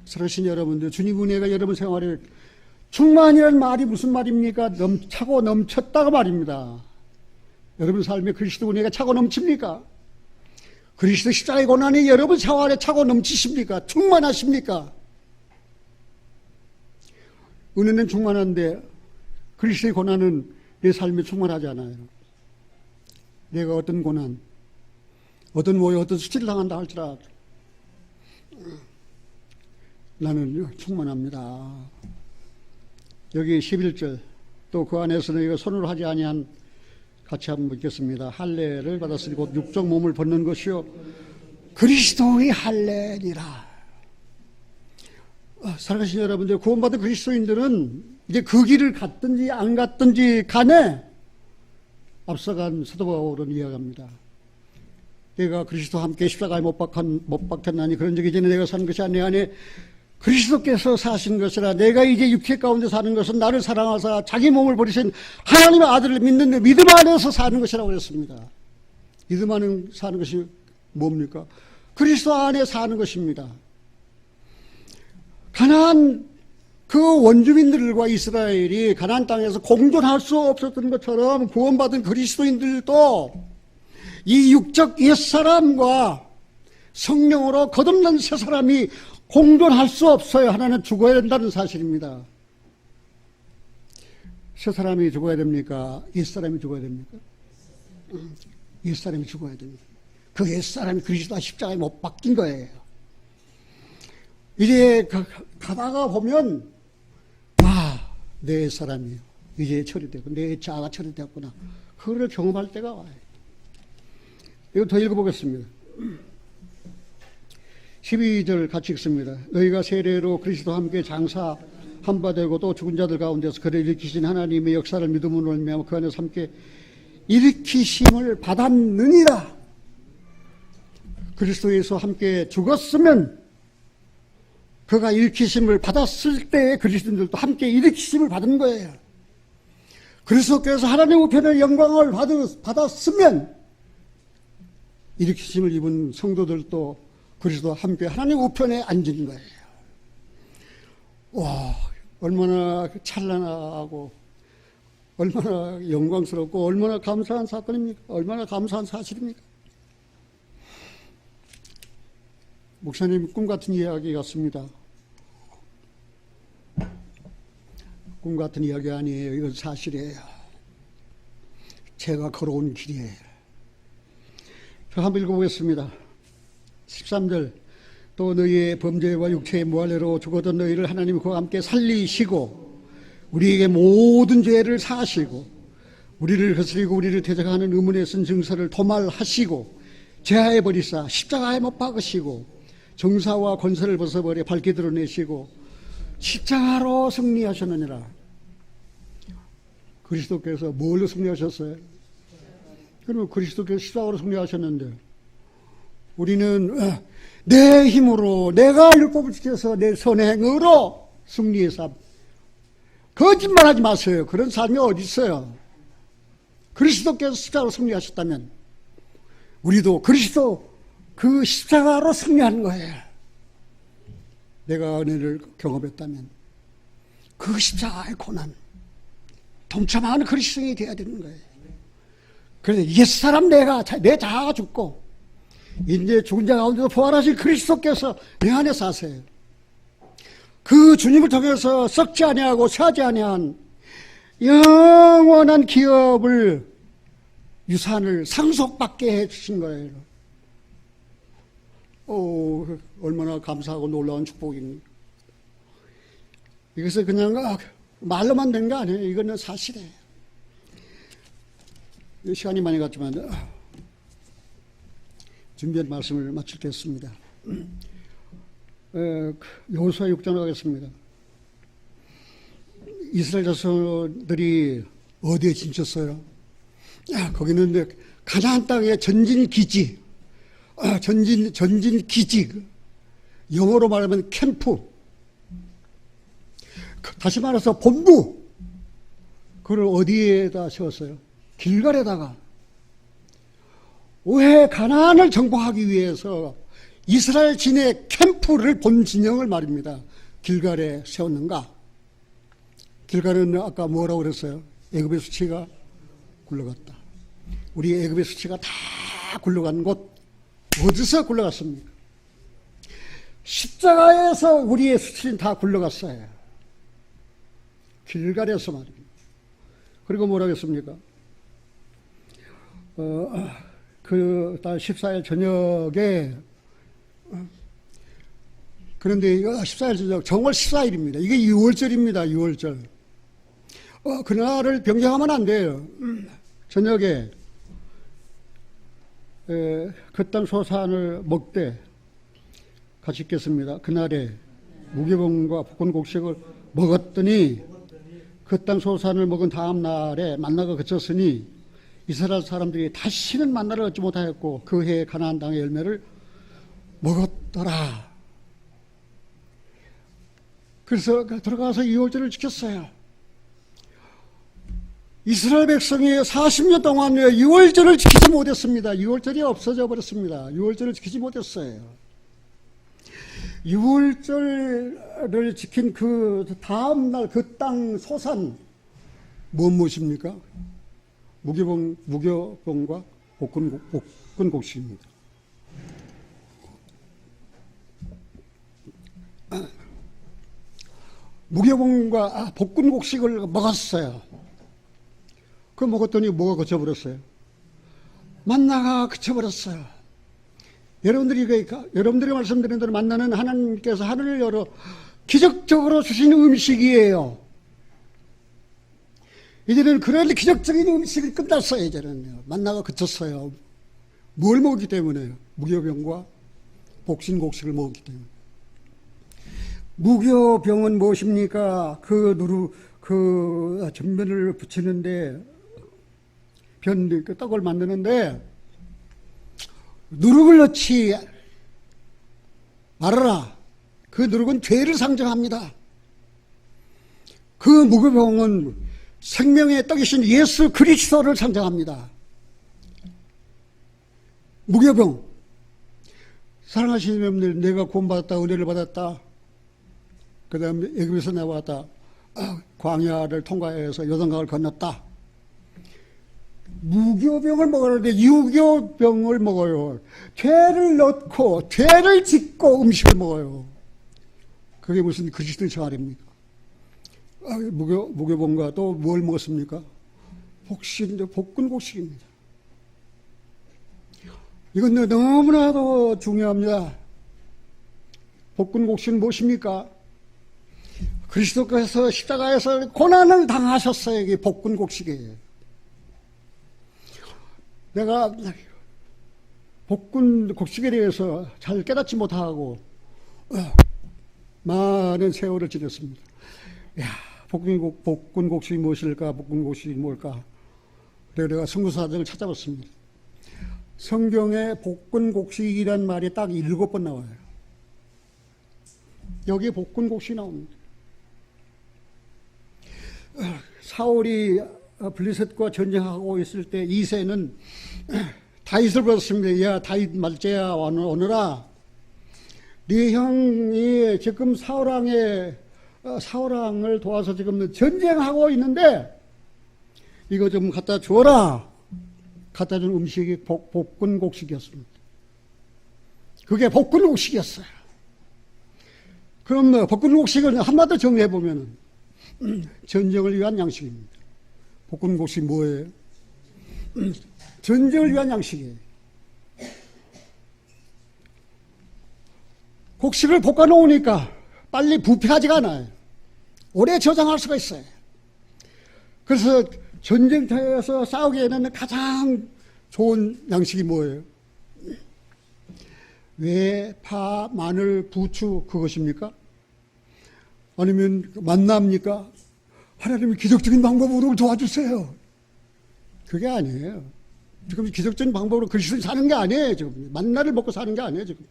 사랑하신 여러분들, 주님 은혜가 여러분 생활에 충만이라는 말이 무슨 말입니까? 차고 넘쳤다고 말입니다. 여러분 삶에 그리스도 은혜가 차고 넘칩니까? 그리스도 십자가의 고난이 여러분 생활에 차고 넘치십니까? 충만하십니까? 은혜는 충만한데 그리스도의 고난은 내 삶에 충만하지 않아요. 내가 어떤 고난, 어떤 모여, 어떤 수치를 당한다 할지라도 나는 충만합니다. 여기 11절 또 그 안에서 너희가 손으로 하지 아니한 같이 한번 읽겠습니다. 할례를 받았으니 곧 육적 몸을 벗는 것이요 그리스도의 할례니라. 살아가신 여러분들, 구원받은 그리스도인들은 이제 그 길을 갔든지 안 갔든지 간에 앞서간 사도 바울은 이야기합니다. 내가 그리스도와 함께 십자가에 못 박혔나니 그런 적이 전에 내가 사는 것이 아니라 내 안에 그리스도께서 사신 것이라. 내가 이제 육체 가운데 사는 것은 나를 사랑하사 자기 몸을 버리신 하나님의 아들을 믿는 믿음 안에서 사는 것이라고 그랬습니다. 믿음 안에 사는 것이 뭡니까? 그리스도 안에 사는 것입니다. 가나안 그 원주민들과 이스라엘이 가나안 땅에서 공존할 수 없었던 것처럼 구원받은 그리스도인들도 이 육적 옛사람과 성령으로 거듭난 새사람이 공존할 수 없어요. 하나는 죽어야 된다는 사실입니다. 새사람이 죽어야 됩니까? 옛사람이 죽어야 됩니까? 옛사람이 죽어야 됩니다. 그 옛사람이 그리스도와 십자가에 못 박힌 거예요. 이제 가다가 보면 내 옛사람이요, 이제 처리되고 내 자아가 처리되었구나. 그거를 경험할 때가 와요. 이거 더 읽어보겠습니다. 12절 같이 읽습니다. 너희가 세례로 그리스도와 함께 장사한 바 되고 또 죽은 자들 가운데서 그를 일으키신 하나님의 역사를 믿음으로 말미암아 그 안에서 함께 일으키심을 받았느니라. 그리스도에서 함께 죽었으면 그가 일으키심을 받았을 때 그리스도인들도 함께 일으키심을 받은 거예요. 그리스도께서 하나님 우편의 영광을 받았으면 일으키심을 입은 성도들도 그리스도와 함께 하나님 우편에 앉은 거예요. 와, 얼마나 찬란하고 얼마나 영광스럽고 얼마나 감사한 사건입니까? 얼마나 감사한 사실입니까? 목사님 꿈 같은 이야기 같습니다. 꿈 같은 이야기 아니에요. 이건 사실이에요. 제가 걸어온 길이에요. 저 한번 읽어보겠습니다. 13절 또 너희의 범죄와 육체의 무할례로 죽었던 너희를 하나님이 그와 함께 살리시고 우리에게 모든 죄를 사하시고 우리를 거스리고 우리를 대적하는 의문에 쓴 증서를 도말하시고 제하에 버리사 십자가에 못 박으시고 정사와 권세를 벗어버려 밝게 드러내시고 십자가로 승리하셨느니라. 그리스도께서 뭘로 승리하셨어요? 그러면 그리스도께서 십자가로 승리하셨는데 우리는 내 힘으로 내가 율법을 지켜서 내 선행으로 승리의 삶. 거짓말하지 마세요. 그런 삶이 어디 있어요? 그리스도께서 십자가로 승리하셨다면 우리도 그리스도 그 십자가로 승리하는 거예요. 내가 은혜를 경험했다면 그 십자가의 고난 동참하는 그리스도인이 되어야 되는 거예요. 그래서 옛사람 내 자아가 죽고 이제 죽은 자 가운데서 부활하신 그리스도께서 내 안에 사세요. 그 주님을 통해서 썩지 아니하고 쇠하지 아니한 영원한 기업을 유산을 상속받게 해주신 거예요. 얼마나 감사하고 놀라운 축복입니까? 이것을 그냥 말로만 된 거 아니에요. 이거는 사실이에요. 시간이 많이 갔지만 준비한 말씀을 마치겠습니다. 여호수아 6장 가겠습니다. 이스라엘 자손들이 어디에 진쳤어요? 거기는 가나안 땅의 전진 기지, 전진 기지, 영어로 말하면 캠프, 다시 말해서 본부. 그걸 어디에다 세웠어요? 길갈에다가. 왜 가나안을 정복하기 위해서 이스라엘 진의 캠프를 본 진영을 말입니다. 길갈에 세웠는가? 길갈은 아까 뭐라고 그랬어요? 애굽의 수치가 굴러갔다. 우리 애굽의 수치가 다 굴러간 곳 어디서 굴러갔습니까? 십자가에서 우리의 수치는 다 굴러갔어요. 길갈에서 말입니다. 그리고 뭐라고 했습니까? 달 14일 저녁에, 그런데 14일 저녁, 정월 14일입니다. 이게 6월절입니다. 6월절. 그날을 변경하면 안 돼요. 저녁에, 그 땅 소산을 먹되, 같이 읽겠습니다. 그날에 무교병과 볶은곡식을 먹었더니 그 땅 소산을 먹은 다음 날에 만나가 그쳤으니 이스라엘 사람들이 다시는 만나를 얻지 못하였고 그 해에 가나안 땅의 열매를 먹었더라. 그래서 들어가서 2월절을 지켰어요. 이스라엘 백성이 40년 동안 6월절을 지키지 못했습니다. 6월절이 없어져 버렸습니다. 6월절을 지키지 못했어요. 6월절을 지킨 그 다음날 그 땅 소산 무엇입니까? 무교병과 볶은곡식입니다. 무교병과 볶은곡식을 먹었어요. 그 먹었더니 뭐가 그쳐버렸어요? 만나가 그쳐버렸어요. 여러분들이 말씀드린 대로 만나는 하나님께서 하늘을 열어 기적적으로 주신 음식이에요. 이제는 그런 기적적인 음식이 끝났어요. 이제는 만나가 그쳤어요. 뭘 먹었기 때문에요? 무교병과 복신곡식을 먹었기 때문에. 무교병은 무엇입니까? 그 전변을 붙이는데 그 떡을 만드는데 누룩을 넣지 말아라. 그 누룩은 죄를 상징합니다. 그 무교병은 생명의 떡이신 예수 그리스도를 상징합니다. 무교병. 사랑하시는 여러분들, 내가 구원받았다, 은혜를 받았다, 그 다음에 애굽에서 나왔다, 광야를 통과해서 요단강을 건넜다. 무교병을 먹었는데 유교병을 먹어요. 죄를 넣고 죄를 짓고 음식을 먹어요. 그게 무슨 그리스도의 생활입니까? 무교병과 또 뭘 먹었습니까? 볶은곡식입니다. 이건 너무나도 중요합니다. 볶은곡식은 무엇입니까? 그리스도께서 십자가에서 고난을 당하셨어요. 이게 볶은곡식이에요. 내가 볶은곡식에 대해서 잘 깨닫지 못하고 많은 세월을 지냈습니다. 야, 볶은곡식이 무엇일까? 볶은곡식이 뭘까? 그래서 내가 성구사전을 찾아봤습니다. 성경에 볶은곡식이란 말이 딱 7번 나와요. 여기에 볶은곡식이 나옵니다. 사울이 블레셋과 전쟁하고 있을 때 이새는 다윗을 불렀습니다. 야, 다윗 말제야, 오너라. 네 형이 지금 사울왕을 도와서 지금 전쟁하고 있는데 이거 좀 갖다 주어라. 갖다 준 음식이 볶은곡식이었습니다. 그게 볶은곡식이었어요. 그럼 볶은곡식을 한마디로 정리해보면 전쟁을 위한 양식입니다. 볶은곡식이 뭐예요? 전쟁을 위한 양식이에요. 곡식을 볶아놓으니까 빨리 부패하지가 않아요. 오래 저장할 수가 있어요. 그래서 전쟁터에서 싸우기에는 가장 좋은 양식이 뭐예요? 왜, 파, 마늘, 부추 그것입니까? 아니면 만납니까? 하나님이 기적적인 방법으로 우리를 도와주세요. 그게 아니에요. 지금 기적적인 방법으로 그리스도인 사는 게 아니에요. 지금 만나를 먹고 사는 게 아니에요. 지금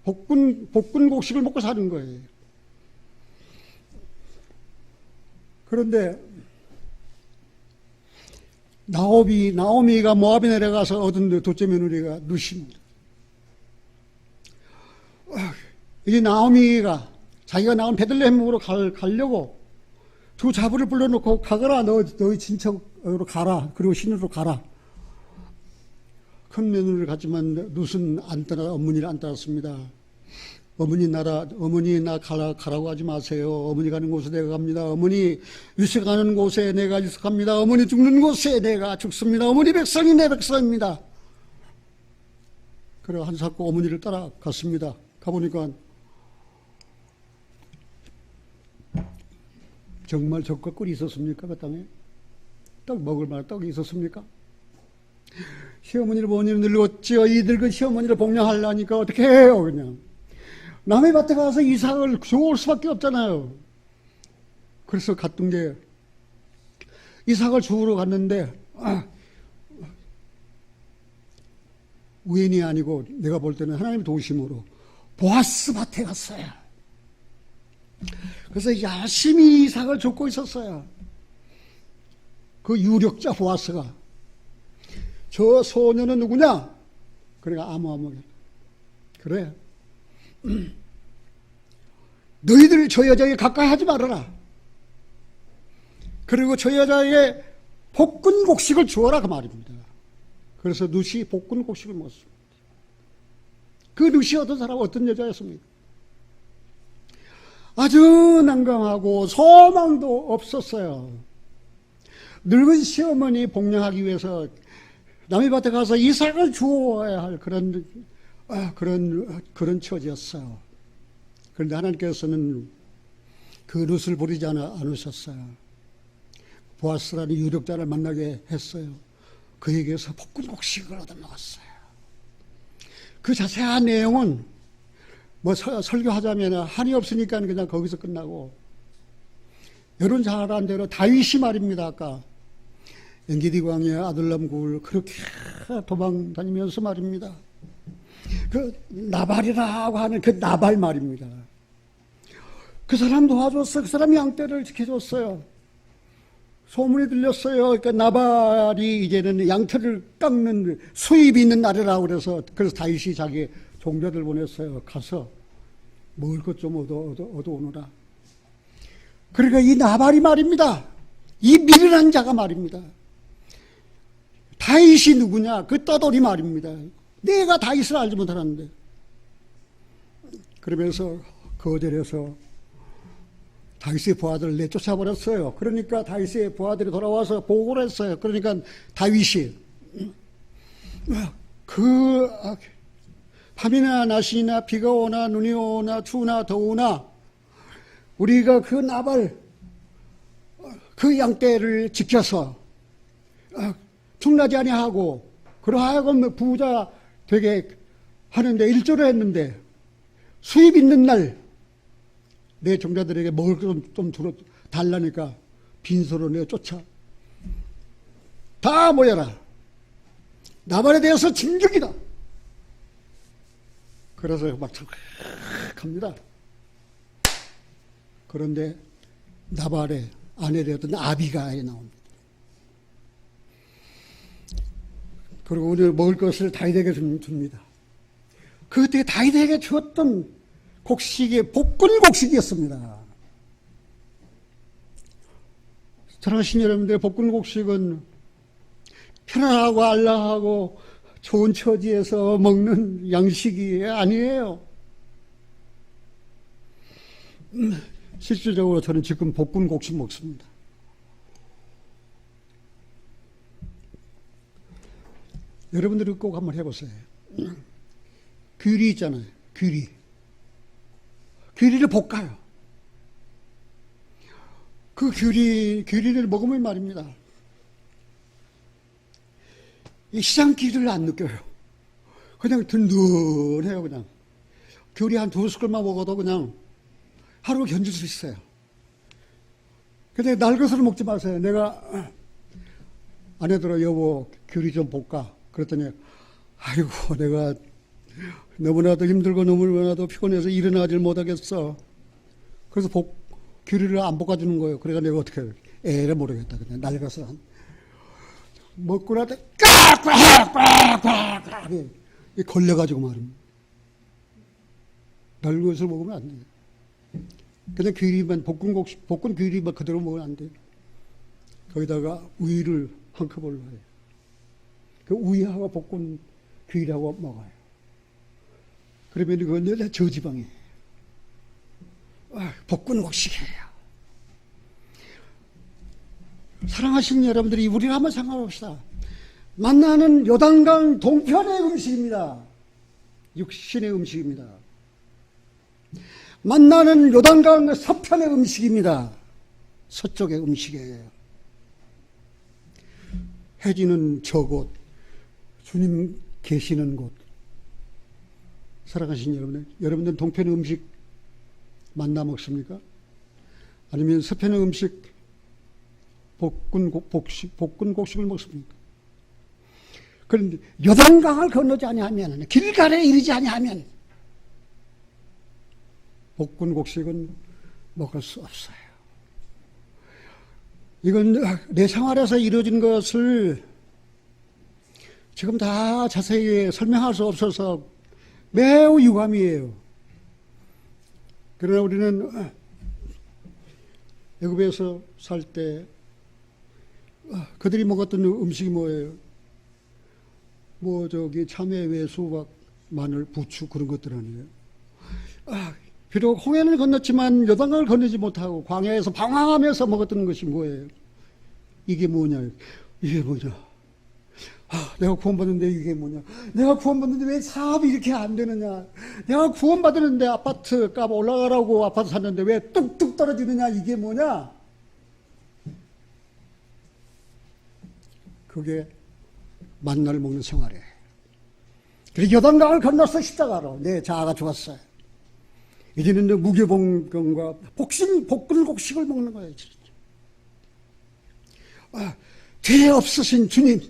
볶은곡식을 먹고 사는 거예요. 그런데 나오미가 모압에 내려가서 얻은 둘째 며느리가 룻입니다. 이 나오미가 자기가 나온 베들레헴으로 가려고 두 자부를 불러놓고 가거라, 너희 친척으로 가라, 그리고 신으로 가라. 큰 며느리를 갖지만 룻은 어머니를 안 따랐습니다. 어머니 나 가라고 하지 마세요. 어머니 가는 곳에 내가 갑니다. 어머니 유세 가는 곳에 내가 유색합니다. 어머니 죽는 곳에 내가 죽습니다. 어머니 백성이 내 백성입니다. 그래 한사코 어머니를 따라갔습니다. 가보니까 정말 젖과 꿀이 있었습니까? 그 땅에 떡 먹을 만한 떡이 있었습니까? 시어머니를 보니 늙었지요. 이 늙은 시어머니를 복양하려니까 어떻게 해요? 그냥 남의 밭에 가서 이삭을 주울 수밖에 없잖아요. 그래서 갔던 게 이삭을 주우러 갔는데 우연이 아니고 내가 볼 때는 하나님의 도우심으로 보아스 밭에 갔어요. 그래서 열심히 이삭을 줍고 있었어요. 그 유력자 보아스가 저 소녀는 누구냐? 그러니까 아무게 그래 너희들 저 여자에게 가까이 하지 말아라. 그리고 저 여자에게 볶은 곡식을 주어라 그 말입니다. 그래서 룻이 볶은 곡식을 먹었습니다. 그 룻이 어떤 사람 어떤 여자였습니까? 아주 난감하고 소망도 없었어요. 늙은 시어머니 복양하기 위해서 남의 밭에 가서 이삭을 주어야 할 그런 처지였어요. 그런데 하나님께서는 그 룻을 버리지 않으셨어요. 보아스라는 유력자를 만나게 했어요. 그에게서 볶은 곡식을 얻어먹었어요. 그 자세한 내용은 뭐 설교하자면 한이 없으니까 그냥 거기서 끝나고, 여러분 잘 아는 대로 다윗이 말입니다. 아까 엔게디 광야의 아들람 굴 그렇게 도망 다니면서 말입니다. 그 나발이라고 하는 그 나발 말입니다. 그 사람 도와줬어요. 그 사람이 양떼를 지켜줬어요. 소문이 들렸어요. 그러니까 나발이 이제는 양털을 깎는 수입이 있는 날이라고 그래서 다윗이 자기 종자들 보냈어요. 가서 먹을 것 좀 얻어오너라. 그러니까 이 나발이 말입니다. 이 미련한 자가 말입니다. 다윗이 누구냐? 그 떠돌이 말입니다. 내가 다윗을 알지 못하는데. 그러면서 거절해서 다윗의 부하들을 내쫓아버렸어요. 그러니까 다윗의 부하들이 돌아와서 보고를 했어요. 그러니까 다윗이 밤이나 낮이나 비가 오나 눈이 오나 추우나 더우나 우리가 그 나발 그 양떼를 지켜서 충나지 아니하고 그러하여금 부자 되게 하는데 일조를 했는데 수입 있는 날 내 종자들에게 먹을 것 좀 달라니까 빈소로 내가 쫓아 다 모여라. 나발에 대해서 진격이다. 그래서 막 갑니다. 그런데 나발의 아내되었던 아비가에 나옵니다. 그리고 오늘 먹을 것을 다윗에게 줍니다. 그때 다윗에게 주었던 곡식이 볶은 곡식이었습니다. 사랑하신 여러분들, 볶은 곡식은 편안하고 안락하고 좋은 처지에서 먹는 양식이 아니에요. 실질적으로 저는 지금 볶은 곡식 먹습니다. 여러분들이 꼭 한번 해보세요. 귀리 있잖아요. 귀리를 볶아요. 그 귀리를 먹으면 말입니다. 이 시장 귀리를 안 느껴요. 그냥 든든해요, 그냥. 귀리 한 2숟갈만 먹어도 그냥 하루 견딜 수 있어요. 근데 날 것으로 먹지 마세요. 내가 아내들아, 여보, 귀리 좀 볶아. 그랬더니, 아이고, 내가 너무나도 힘들고 너무나도 피곤해서 일어나질 못하겠어. 그래서 귀리를 안 볶아주는 거예요. 그러니까 내가 어떻게 해요? 에라 모르겠다. 그냥 낡아서 먹고 나서 꽉꽉꽉꽉 걸려가지고 말입니다. 낡은 것을 먹으면 안 돼요. 그냥 귀리만 볶은 귀리만 그대로 먹으면 안 돼요. 거기다가 우유를 한 컵을 넣어요. 그 우유하고 볶은 귀라고 먹어요. 그러면 그건 저지방이에요. 복근곡식이에요. 사랑하시는 여러분들이 우리가 한번 생각해봅시다. 만나는 요단강 동편의 음식입니다. 육신의 음식입니다. 만나는 요단강 서편의 음식입니다. 서쪽의 음식이에요. 해지는 저곳, 주님 계시는 곳. 사랑하시는 여러분들 동편의 음식 만나 먹습니까? 아니면 서편의 음식 복근곡식을 먹습니까? 그런데 요단강을 건너지 아니하면, 길갈에 이르지 아니하면 복근곡식은 먹을 수 없어요. 이건 내 생활에서 이루어진 것을 지금 다 자세히 설명할 수 없어서 매우 유감이에요. 그러나 우리는 애굽에서 살 때 그들이 먹었던 음식이 뭐예요? 참외, 왜, 수박, 마늘, 부추 그런 것들 아니에요. 비록 홍해를 건넜지만 요단강을 건너지 못하고 광야에서 방황하면서 먹었던 것이 뭐예요? 이게 뭐냐? 이게 뭐냐? 내가 구원받는데 이게 뭐냐? 내가 구원받는데 왜 사업이 이렇게 안 되느냐? 내가 구원받았는데 아파트 값 올라가라고 아파트 샀는데 왜 뚝뚝 떨어지느냐? 이게 뭐냐? 그게 만나를 먹는 생활이에요. 그리고 요단강을 건너서 십자가로 내 자아가 죽었어요. 이제는 무교봉경과 복근곡식을 먹는 거예요. 죄 없으신 주님,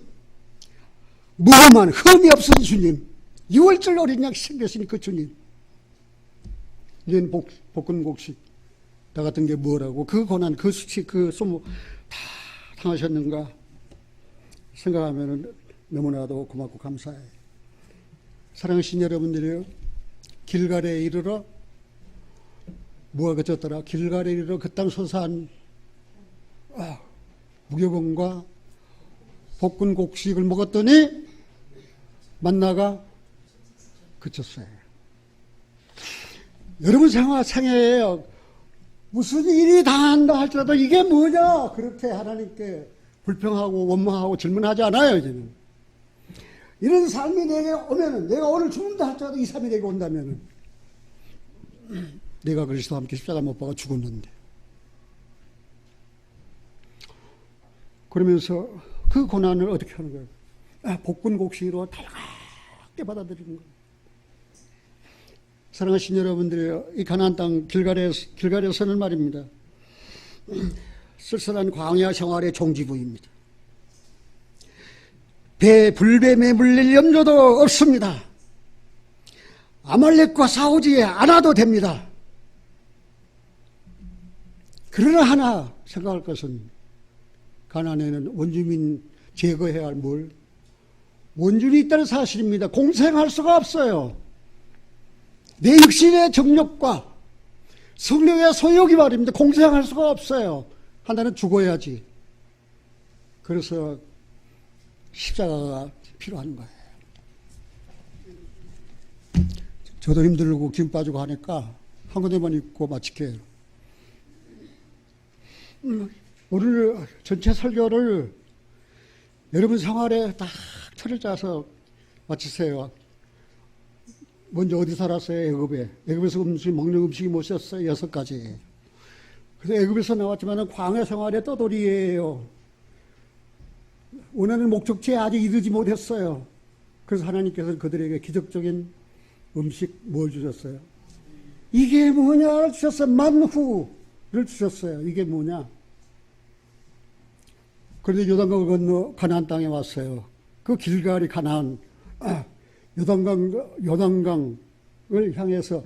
무험한 흠이 없으신 주님, 6월절 어린 양 생겨신 그 주님. 이제는 복근곡식 나 같은 게 뭐라고 그 고난, 그 수치, 그 소모 다 당하셨는가 생각하면 너무나도 고맙고 감사해요. 사랑하신 여러분들이요, 길갈에 이르러 뭐가 그쳤더라? 길갈에 이르러 그 땅 소산 무교봉과 복근곡식을 먹었더니 만나가 그쳤어요. 여러분 생애에요, 무슨 일이 당한다 할지라도 이게 뭐냐? 그렇게 하나님께 불평하고 원망하고 질문하지 않아요. 이제는 이런 삶이 내게 오면은, 내가 오늘 죽는다 할지라도 이 삶이 내게 온다면은, 내가 그리스도와 함께 십자가 못 박아 죽었는데, 그러면서 그 고난을 어떻게 하는 거예요? 복근곡식으로 달갑게 받아들이는 거예요. 사랑하신 여러분들이요, 이 가나안 땅 길갈에서는 말입니다, 쓸쓸한 광야 생활의 종지부입니다. 불뱀에 물릴 염려도 없습니다. 아말렉과 싸우지 않아도 됩니다. 그러나 하나 생각할 것은, 가나안에는 원주민 제거해야 할 원주민이 있다는 사실입니다. 공생할 수가 없어요. 내 육신의 정욕과 성령의 소욕이 말입니다. 공생할 수가 없어요. 하나는 죽어야지. 그래서 십자가가 필요한 거예요. 저도 힘들고 기운 빠지고 하니까 한 군데만 입고 마칠게요. 오늘 전체 설교를 여러분 생활에 딱 틀을 짜서 마치세요. 먼저 어디 살았어요? 애굽에서 먹는 음식이 뭐였어요? 6가지. 그래서 애굽에서 나왔지만 광야 생활의 떠돌이에요. 원하는 목적지에 아직 이르지 못했어요. 그래서 하나님께서 그들에게 기적적인 음식 뭘 주셨어요? 이게 뭐냐를 주셨어요. 만후를 주셨어요. 이게 뭐냐? 그런데 요단강을 건너 가나안 땅에 왔어요. 그 길갈이 가나안, 요단강을 향해서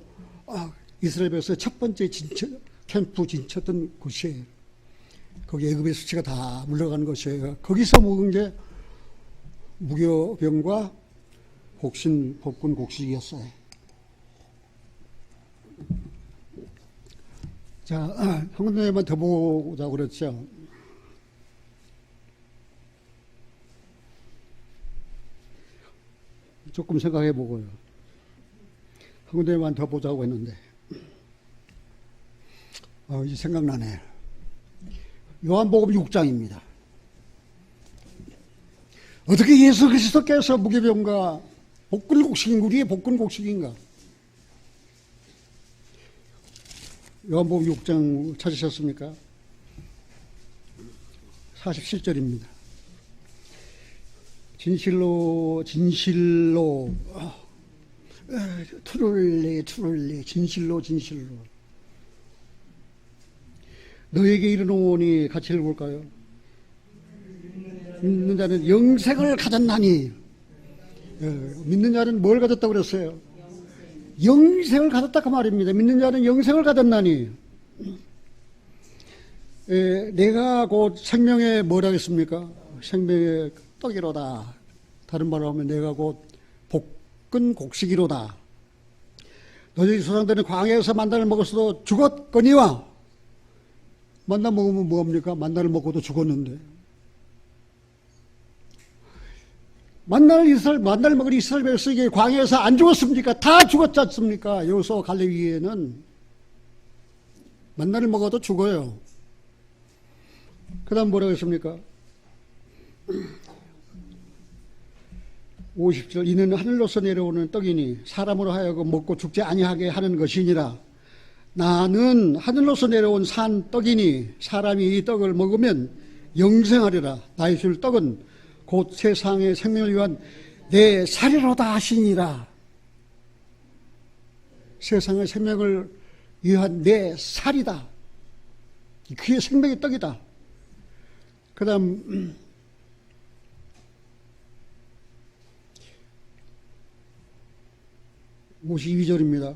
이스라엘에서 첫 번째 캠프 진쳤던 곳이에요. 거기 애굽의 수치가 다 물러가는 것이에요. 거기서 먹은 게 무교병과 복근곡식이었어요. 자, 한 군데만 더 보자고 그랬죠. 조금 생각해 보고요. 한 군데만 더 보자고 했는데, 이제 생각나네. 요한복음 6장입니다. 어떻게 예수 그리스도께서 무교병과 복근곡식인가? 우리의 복근곡식인가? 요한복음 6장 찾으셨습니까? 47절입니다. 진실로 투를래 진실로 너에게 이르노니 같이 읽어볼까요? 믿는 자는 영생을 가졌나니. 믿는 자는 뭘 가졌다고 그랬어요? 영생을 가졌다 그 말입니다. 믿는 자는 영생을 가졌나니. 내가 곧 생명의 뭐라겠습니까? 생명의 떡이로다. 다른 말로 하면 내가 곧 볶은 곡식이로다. 너희 조상들은 광야에서 만나를 먹었어도 죽었거니와. 만나 먹으면 뭐합니까? 만나를 먹고도 죽었는데. 만나를 먹은 이스라엘 백성이 광야에서 안 죽었습니까? 다 죽었지 않습니까? 여호수아 갈렙 이후에는 만나를 먹어도 죽어요. 그 다음 뭐라고 했습니까? 50절 이는 하늘로서 내려오는 떡이니 사람으로 하여금 먹고 죽지 아니하게 하는 것이니라. 나는 하늘로서 내려온 산 떡이니 사람이 이 떡을 먹으면 영생하리라. 나의 줄 떡은 곧 세상의 생명을 위한 내 살이로다 하시니라. 세상의 생명을 위한 내 살이다. 그게 생명의 떡이다. 그 다음 52절입니다.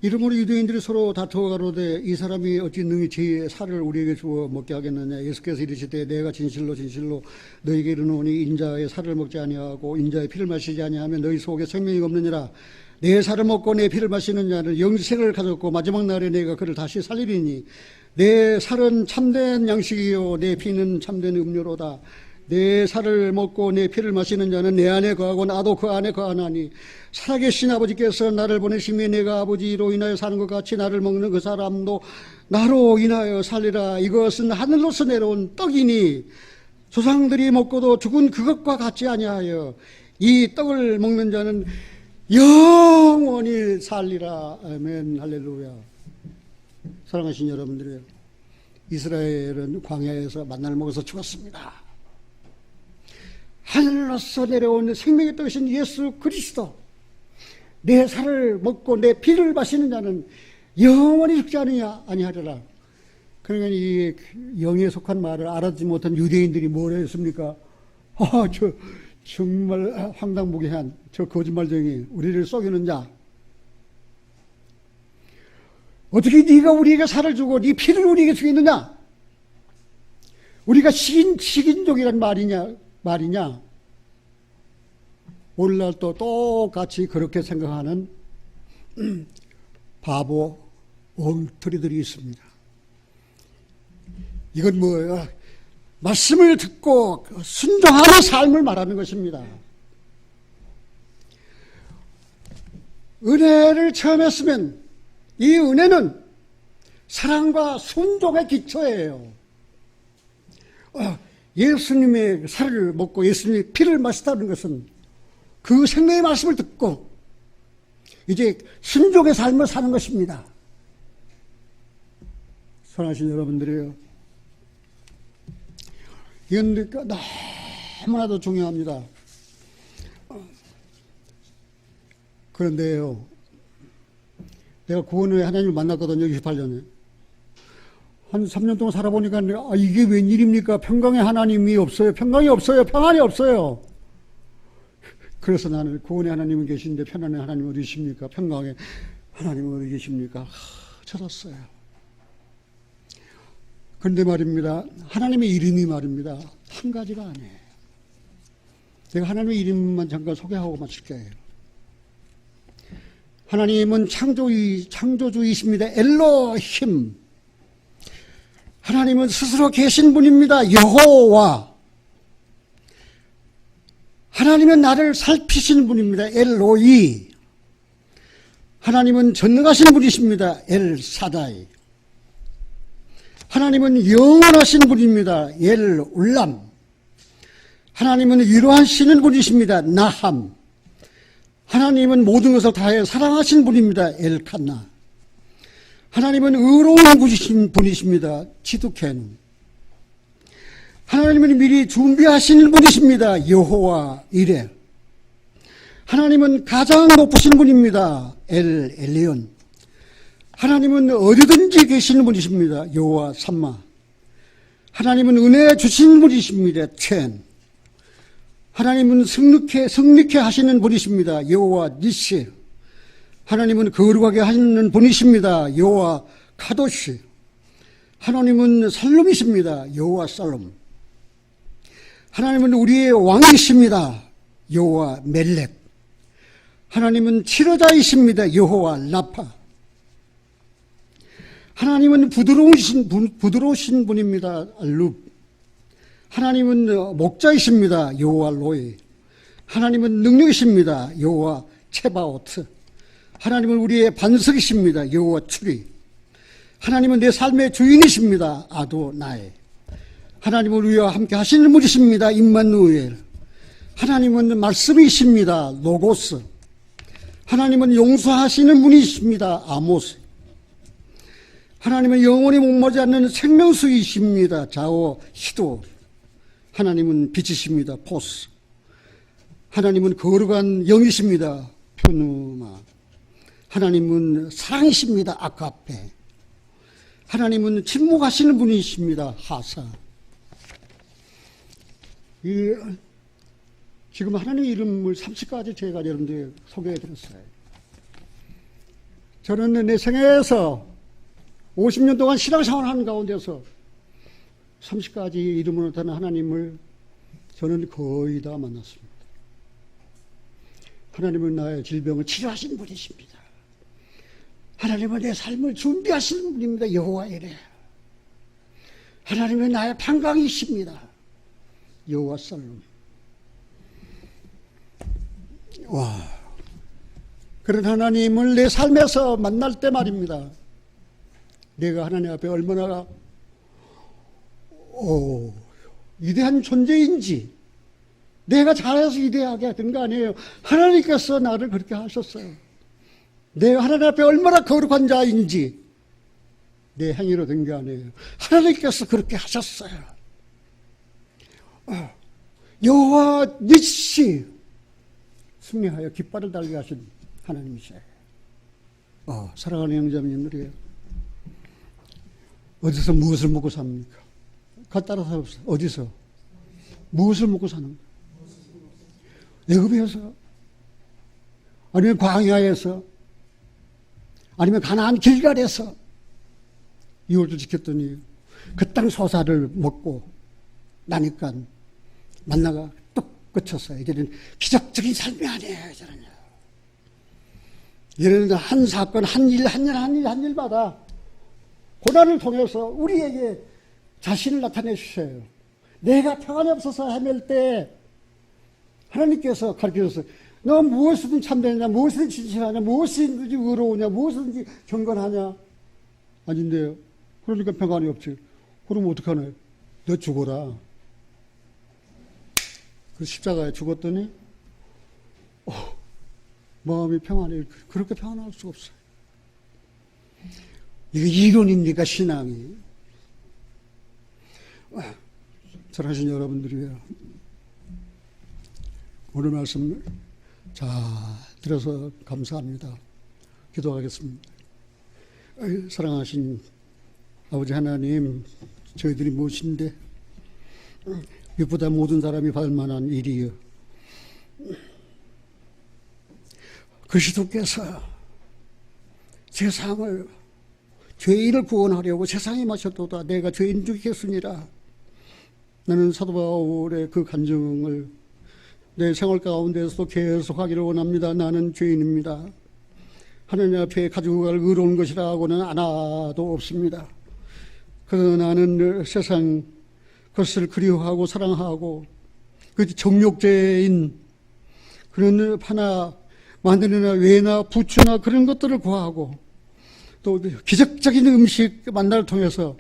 이러므로 유대인들이 서로 다투어 가로되 이 사람이 어찌 능히 제 살을 우리에게 주어 먹게 하겠느냐. 예수께서 이르시되 내가 진실로 너희에게 이르노니 인자의 살을 먹지 아니하고 인자의 피를 마시지 아니하면 너희 속에 생명이 없느니라. 내 살을 먹고 내 피를 마시는 자는 영생을 가졌고 마지막 날에 내가 그를 다시 살리리니 내 살은 참된 양식이요 내 피는 참된 음료로다. 내 살을 먹고 내 피를 마시는 자는 내 안에 거하고 나도 그 안에 거하나니 살아계신 아버지께서 나를 보내심에 내가 아버지로 인하여 사는 것 같이 나를 먹는 그 사람도 나로 인하여 살리라. 이것은 하늘로서 내려온 떡이니 조상들이 먹고도 죽은 그것과 같지 아니하여 이 떡을 먹는 자는 영원히 살리라. 아멘. 할렐루야. 사랑하신 여러분들이요, 이스라엘은 광야에서 만나를 먹어서 죽었습니다. 하늘로서 내려온 생명의 떡이신 예수 그리스도, 내 살을 먹고 내 피를 마시는 자는 영원히 죽지 아니하리라. 그러니까 이 영에 속한 말을 알아듣지 못한 유대인들이 뭐라 했습니까? 저 정말 황당무계한 저 거짓말쟁이, 우리를 속이는 자. 어떻게 네가 우리에게 살을 주고 네 피를 우리에게 주겠느냐? 우리가 식인족이란 말이냐? 오늘날 또 똑같이 그렇게 생각하는 바보 엉터리들이 있습니다. 이건 뭐예요? 말씀을 듣고 순종하는 삶을 말하는 것입니다. 은혜를 처음 했으면 이 은혜는 사랑과 순종의 기초예요. 예수님의 살을 먹고 예수님의 피를 마시다는 것은 그 생명의 말씀을 듣고 이제 순종의 삶을 사는 것입니다. 사랑하신 여러분들이요, 이건 너무나도 중요합니다. 그런데요, 내가 구원 후에 하나님을 만났거든요. 28년에 한 3년 동안 살아보니까 이게 웬일입니까? 평강의 하나님이 없어요. 평강이 없어요. 평안이 없어요. 그래서 나는 구원의 하나님은 계신데 평안의 하나님 어디 계십니까? 평강의 하나님은 어디 계십니까? 찾았어요. 그런데 말입니다, 하나님의 이름이 말입니다, 한 가지가 아니에요. 내가 하나님의 이름만 잠깐 소개하고 마칠게요. 하나님은 창조주이십니다. 엘로힘. 하나님은 스스로 계신 분입니다. 여호와. 하나님은 나를 살피시는 분입니다. 엘로이. 하나님은 전능하신 분이십니다. 엘사다이. 하나님은 영원하신 분입니다. 엘울람. 하나님은 위로하시는 분이십니다. 나함. 하나님은 모든 것을 다해 사랑하신 분입니다. 엘칸나. 하나님은 의로운 분이십니다. 지두켄. 하나님은 미리 준비하시는 분이십니다. 여호와 이레. 하나님은 가장 높으신 분입니다. 엘리온. 하나님은 어디든지 계시는 분이십니다. 여호와 삼마. 하나님은 은혜 주신 분이십니다. 첸. 하나님은 성립케 하시는 분이십니다. 여호와 니시. 하나님은 거룩하게 하시는 분이십니다. 여호와 카도시. 하나님은 살롬이십니다. 여호와 살롬. 하나님은 우리의 왕이십니다. 여호와 멜렉. 하나님은 치료자이십니다. 여호와 라파. 하나님은 부드러우신 분입니다. 룹. 하나님은 목자이십니다. 여호와 로이. 하나님은 능력이십니다. 여호와 체바오트. 하나님은 우리의 반석이십니다. 여호와 추리. 하나님은 내 삶의 주인이십니다. 아도나이. 하나님은 우리와 함께 하시는 분이십니다. 임마누엘. 하나님은 말씀이십니다. 로고스. 하나님은 용서하시는 분이십니다. 아모스. 하나님은 영원히 목마르지 않는 생명수이십니다. 자오 히도. 하나님은 빛이십니다. 포스. 하나님은 거룩한 영이십니다. 표누마. 하나님은 사랑이십니다. 아카페. 하나님은 침묵하시는 분이십니다. 하사. 지금 하나님의 이름을 30가지 제가 여러분들 소개해 드렸어요. 저는 내 생애에서 50년 동안 신앙생활을 하는 가운데서 30가지 이름으로 나타난 하나님을 저는 거의 다 만났습니다. 하나님은 나의 질병을 치료하시는 분이십니다. 하나님은 내 삶을 준비하시는 분입니다. 여호와 이레. 하나님은 나의 평강이십니다. 여호와 살롬. 와, 그런 하나님을 내 삶에서 만날 때 말입니다. 내가 하나님 앞에 얼마나 위대한 존재인지, 내가 잘해서 위대하게 된 거 아니에요. 하나님께서 나를 그렇게 하셨어요. 내가 하나님 앞에 얼마나 거룩한 자인지 내 행위로 된 게 아니에요. 하나님께서 그렇게 하셨어요. 여호와 니시. 승리하여 깃발을 달게 하신 하나님이세요. 사랑하는 형제님들이에요. 어디서 무엇을 먹고 삽니까? 따라서 어디서 무엇을 먹고 사는 거예요? 애굽에서, 아니면 광야에서, 아니면 가나안 길갈에서 2월도 지켰더니 그 땅 소사를 먹고 나니까 만나가 뚝 그쳤어요. 이제는 기적적인 삶이 아니에요. 이제는요. 예를 들어 한 사건, 한 일마다 고난을 통해서 우리에게 자신을 나타내 주셔요. 내가 평안이 없어서 헤맬 때 하나님께서 가르쳐줬어요. 너 무엇이든 참되느냐, 무엇이든 진실하냐, 무엇이든지 의로우냐, 무엇이든지 경건하냐. 아닌데요. 그러니까 평안이 없지. 그러면 어떡하나요? 너 죽어라. 그 십자가에 죽었더니 마음이 평안해. 그렇게 평안할 수가 없어요. 이게 이론입니까? 신앙이. 사랑하신 여러분들이요, 오늘 말씀 잘 들어서 감사합니다. 기도하겠습니다. 사랑하신 아버지 하나님, 저희들이 무엇인데 이보다 모든 사람이 받을 만한 일이요, 그리스도께서 세상을 죄인을 구원하려고 세상에 마셨도다. 내가 죄인 죽겠으니라. 나는 사도 바울의 그 간증을 내 생활 가운데서도 계속하기를 원합니다. 나는 죄인입니다. 하나님 앞에 가지고 갈 의로운 것이라고는 하나도 없습니다. 그래서 나는 세상 것을 그리워하고 사랑하고 그 정욕죄인 그런 파나 마늘이나 외나 부추나 그런 것들을 구하고 또 기적적인 음식 만나를 통해서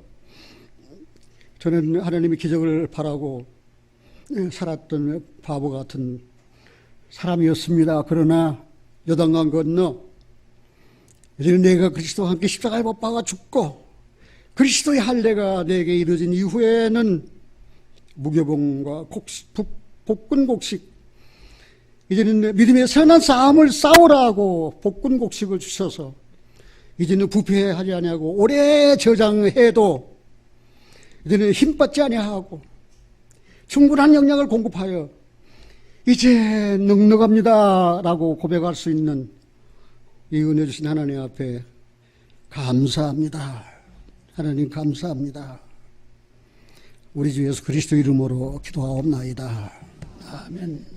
저는 하나님의 기적을 바라고 살았던 바보 같은 사람이었습니다. 그러나 요단강 건너 이제 내가 그리스도와 함께 십자가에 못 박아 죽고 그리스도의 할례가 내게 이루어진 이후에는 무교봉과 복근곡식, 이제는 믿음의 선한 싸움을 싸우라고 복근곡식을 주셔서 이제는 부패하지 아니하고 오래 저장해도 이제는 힘받지 아니하고 충분한 영양을 공급하여 이제 넉넉합니다 라고 고백할 수 있는 이 은혜 주신 하나님 앞에 감사합니다. 하나님 감사합니다. 우리 주 예수 그리스도 이름으로 기도하옵나이다. 아멘.